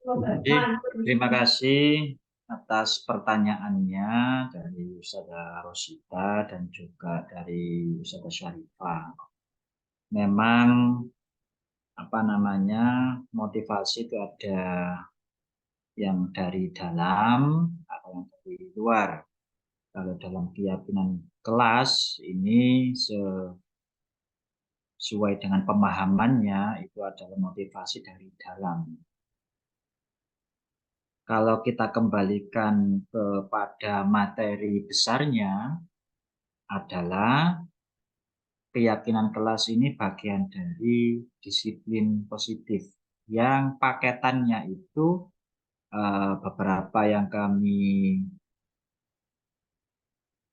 Oke, terima kasih atas pertanyaannya dari Ustazah Rosita dan juga dari Ustazah Syarifah. Memang apa namanya motivasi itu ada yang dari dalam atau yang dari luar. Kalau dalam keyakinan kelas ini sesuai dengan pemahamannya itu adalah motivasi dari dalam. Kalau kita kembalikan kepada materi besarnya adalah keyakinan kelas ini bagian dari disiplin positif yang paketannya itu beberapa yang kami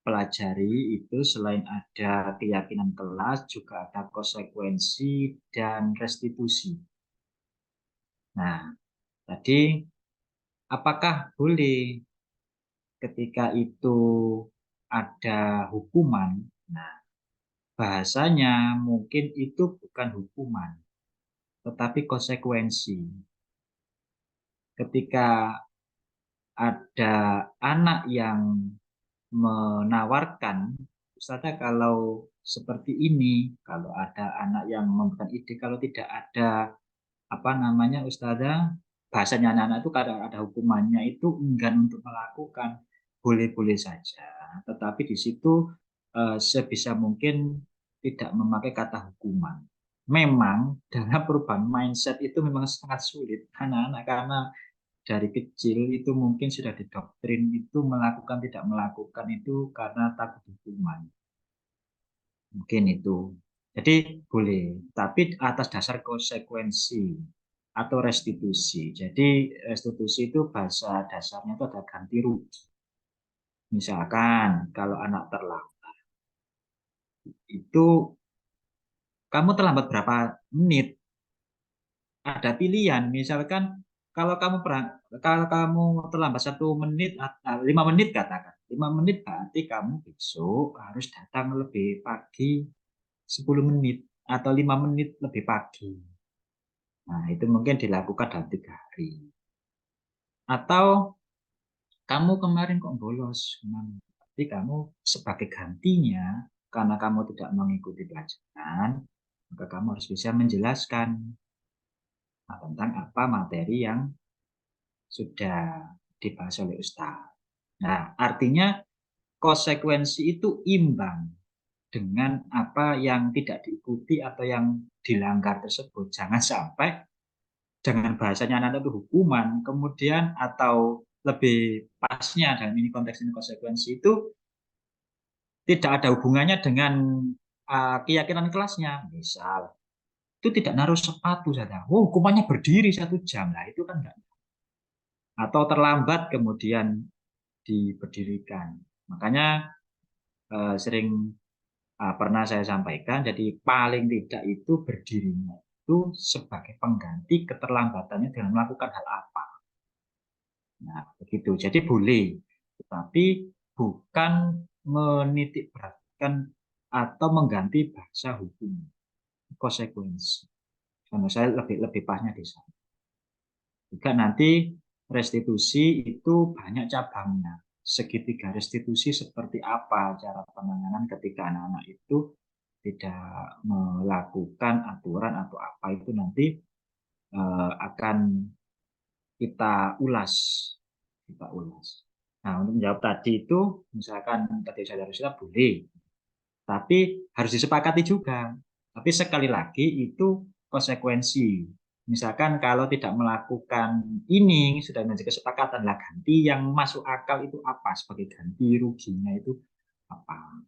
pelajari itu selain ada keyakinan kelas juga ada konsekuensi dan restitusi. Nah, tadi apakah boleh ketika itu ada hukuman? Nah, bahasanya mungkin itu bukan hukuman, tetapi konsekuensi. Ketika ada anak yang menawarkan, Ustazah kalau seperti ini, kalau ada anak yang memberikan ide, kalau tidak ada apa namanya Ustazah, bahasanya anak-anak itu kadang ada hukumannya itu enggan untuk melakukan, boleh-boleh saja. Tetapi di situ sebisa mungkin tidak memakai kata hukuman. Memang dalam perubahan mindset itu memang sangat sulit anak-anak karena dari kecil itu mungkin sudah didoktrin itu melakukan tidak melakukan itu karena takut hukuman. Mungkin itu. Jadi boleh, tapi atas dasar konsekuensi atau restitusi. Jadi restitusi itu bahasa dasarnya itu ada ganti rugi. Misalkan kalau anak terlambat, itu kamu terlambat berapa menit? Ada pilihan, misalkan kalau kamu terlambat 1 menit, 5 menit katakan, 5 menit berarti kamu besok harus datang lebih pagi 10 menit atau 5 menit lebih pagi. Nah, itu mungkin dilakukan dalam 3 hari. Atau kamu kemarin kok bolos, berarti kamu sebagai gantinya karena kamu tidak mengikuti pelajaran, maka kamu harus bisa menjelaskan tentang apa materi yang sudah dibahas oleh Ustaz. Nah, artinya konsekuensi itu imbang dengan apa yang tidak diikuti atau yang dilanggar tersebut. Jangan sampai dengan bahasanya anak itu hukuman, kemudian atau lebih pasnya dalam ini konteks ini konsekuensi itu tidak ada hubungannya dengan keyakinan kelasnya. Misal, itu tidak naruh sepatu saja. Oh, hukumannya berdiri 1 jam. Nah, itu kan enggak. Atau terlambat kemudian diberdirikan. Makanya sering pernah saya sampaikan, jadi paling tidak itu berdirinya itu sebagai pengganti keterlambatannya dengan melakukan hal apa. Nah, begitu. Jadi boleh, tetapi bukan menitikberatkan atau mengganti bahasa hukum, konsekuensi. Karena saya lebih pasnya di sana. Juga nanti restitusi itu banyak cabangnya. Segitiga restitusi seperti apa cara penanganan ketika anak-anak itu tidak melakukan aturan atau apa itu nanti akan kita ulas. Nah, untuk menjawab tadi itu, misalkan tadi saya boleh, tapi harus disepakati juga. Tapi sekali lagi itu konsekuensi. Misalkan kalau tidak melakukan ini sudah menjadi kesepakatan lah, ganti yang masuk akal itu apa sebagai ganti ruginya itu apa,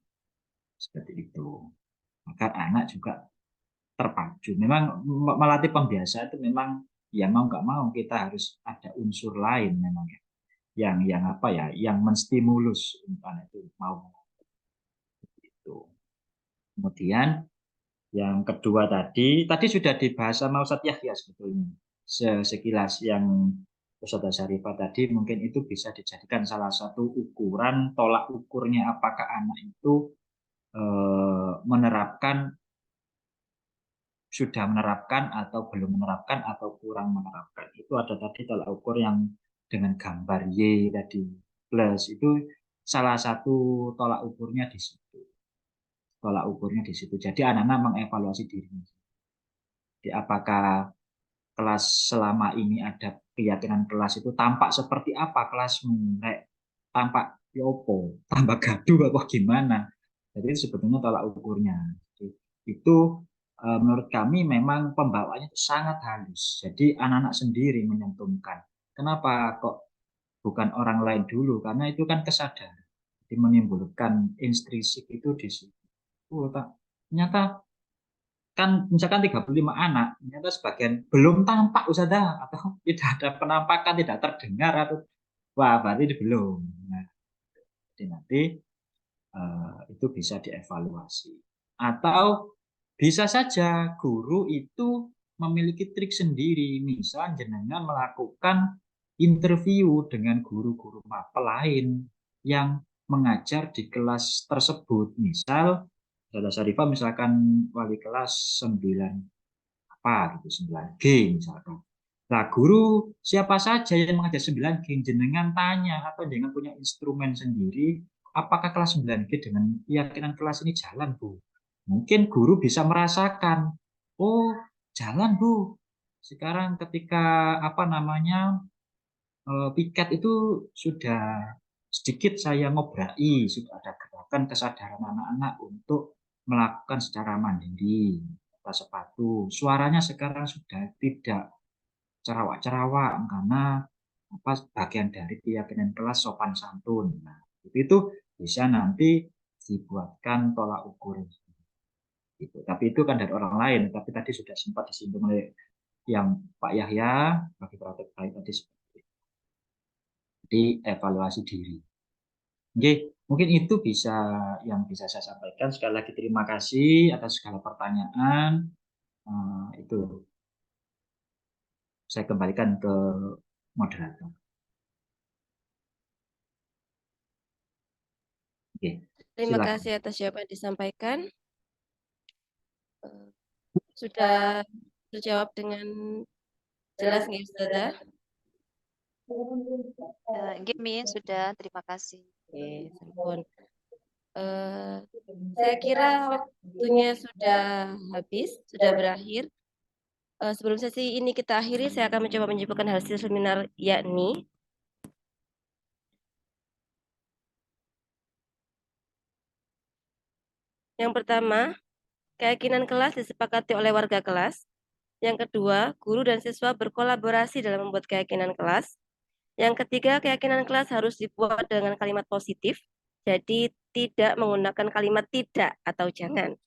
seperti itu. Maka anak juga terpacu. Memang melatih pembiasa itu memang ya mau nggak mau kita harus ada unsur lain memang ya, yang apa ya, yang menstimulus anak itu mau itu. Kemudian yang kedua tadi sudah dibahas sama Ustadz Yahya sebetulnya. Sekilas yang Ustazah Syarifah tadi mungkin itu bisa dijadikan salah satu ukuran, tolak ukurnya apakah anak itu menerapkan sudah menerapkan atau belum menerapkan atau kurang menerapkan. Itu ada tadi tolak ukur yang dengan gambar Y tadi plus, itu salah satu tolak ukurnya di situ. Tolak ukurnya di situ. Jadi anak-anak mengevaluasi dirinya. Jadi apakah kelas selama ini ada keyakinan kelas itu tampak seperti apa kelasmu? Tampak yopo, tambah gaduh apa gimana? Jadi itu sebetulnya tolak ukurnya. Jadi, itu menurut kami memang pembawaannya itu sangat halus. Jadi anak-anak sendiri menyentuhkan. Kenapa kok bukan orang lain dulu? Karena itu kan kesadaran. Jadi menimbulkan intrinsik itu di situ. Ternyata kan misalkan 35 anak, ternyata sebagian belum tampak Ustazah, atau tidak ada penampakan, tidak terdengar, atau wah berarti itu belum. Nah, jadi nanti itu bisa dievaluasi. Atau bisa saja guru itu memiliki trik sendiri, misal jenengan melakukan interview dengan guru-guru mapel lain yang mengajar di kelas tersebut. Misal Dada Syarifah misalkan wali kelas 9 apa gitu, 9G misalkan. Nah, guru siapa saja yang mengajar 9G, jenengan tanya atau dengan punya instrumen sendiri, apakah kelas 9G dengan keyakinan kelas ini jalan, Bu? Mungkin guru bisa merasakan, oh jalan, Bu. Sekarang ketika piket itu sudah sedikit saya ngobrai, sudah ada gerakan kesadaran anak-anak untuk melakukan secara mandiri, atas sepatu. Suaranya sekarang sudah tidak cerawak-cerawak karena bagian dari keyakinan kelas sopan santun. Nah, itu bisa nanti dibuatkan tolak ukur. Gitu. Tapi itu kan dari orang lain. Tapi tadi sudah sempat disinggung oleh yang Pak Yahya bagi praktek baik tadi seperti itu. Jadi evaluasi diri. Oke, mungkin itu yang bisa saya sampaikan. Sekali lagi terima kasih atas segala pertanyaan. Itu saya kembalikan ke moderator. Oke, Terima silakan. kasih atas jawaban yang disampaikan. Sudah terjawab dengan jelas nggak Ustazah? Gimi sudah, terima kasih. Oke, sampun. Saya kira waktunya sudah habis, sudah berakhir. Sebelum sesi ini kita akhiri, saya akan mencoba menyebutkan hasil seminar, yakni yang pertama, keyakinan kelas disepakati oleh warga kelas. Yang kedua, guru dan siswa berkolaborasi dalam membuat keyakinan kelas. Yang ketiga, keyakinan kelas harus dibuat dengan kalimat positif, jadi tidak menggunakan kalimat tidak atau jangan.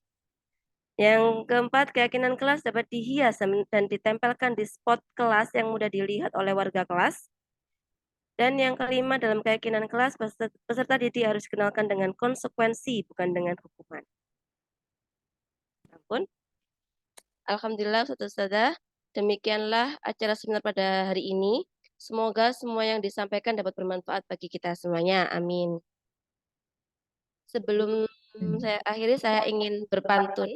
Yang keempat, keyakinan kelas dapat dihias dan ditempelkan di spot kelas yang mudah dilihat oleh warga kelas. Dan yang kelima, dalam keyakinan kelas, peserta didik harus dikenalkan dengan konsekuensi, bukan dengan hukuman. Ampun. Alhamdulillah, Ustazah, demikianlah acara seminar pada hari ini. Semoga semua yang disampaikan dapat bermanfaat bagi kita semuanya. Amin. Sebelum saya akhiri, saya ingin berpantun.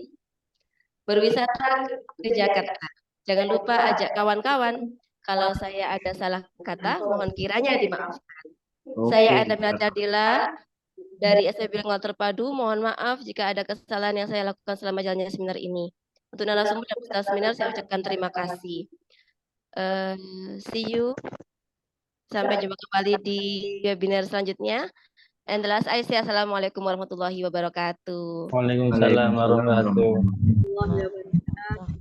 Berwisata ke Jakarta. Jangan lupa ajak kawan-kawan. Kalau saya ada salah kata, mohon kiranya dimaafkan. Saya Anda Milatadila dari SPB Bilingual Terpadu. Mohon maaf jika ada kesalahan yang saya lakukan selama jalannya seminar ini. Untuk narasumber dan peserta seminar, saya ucapkan terima kasih. See you. Sampai jumpa kembali di webinar selanjutnya. And the last I say, Assalamualaikum warahmatullahi wabarakatuh. Waalaikumsalam warahmatullahi wabarakatuh.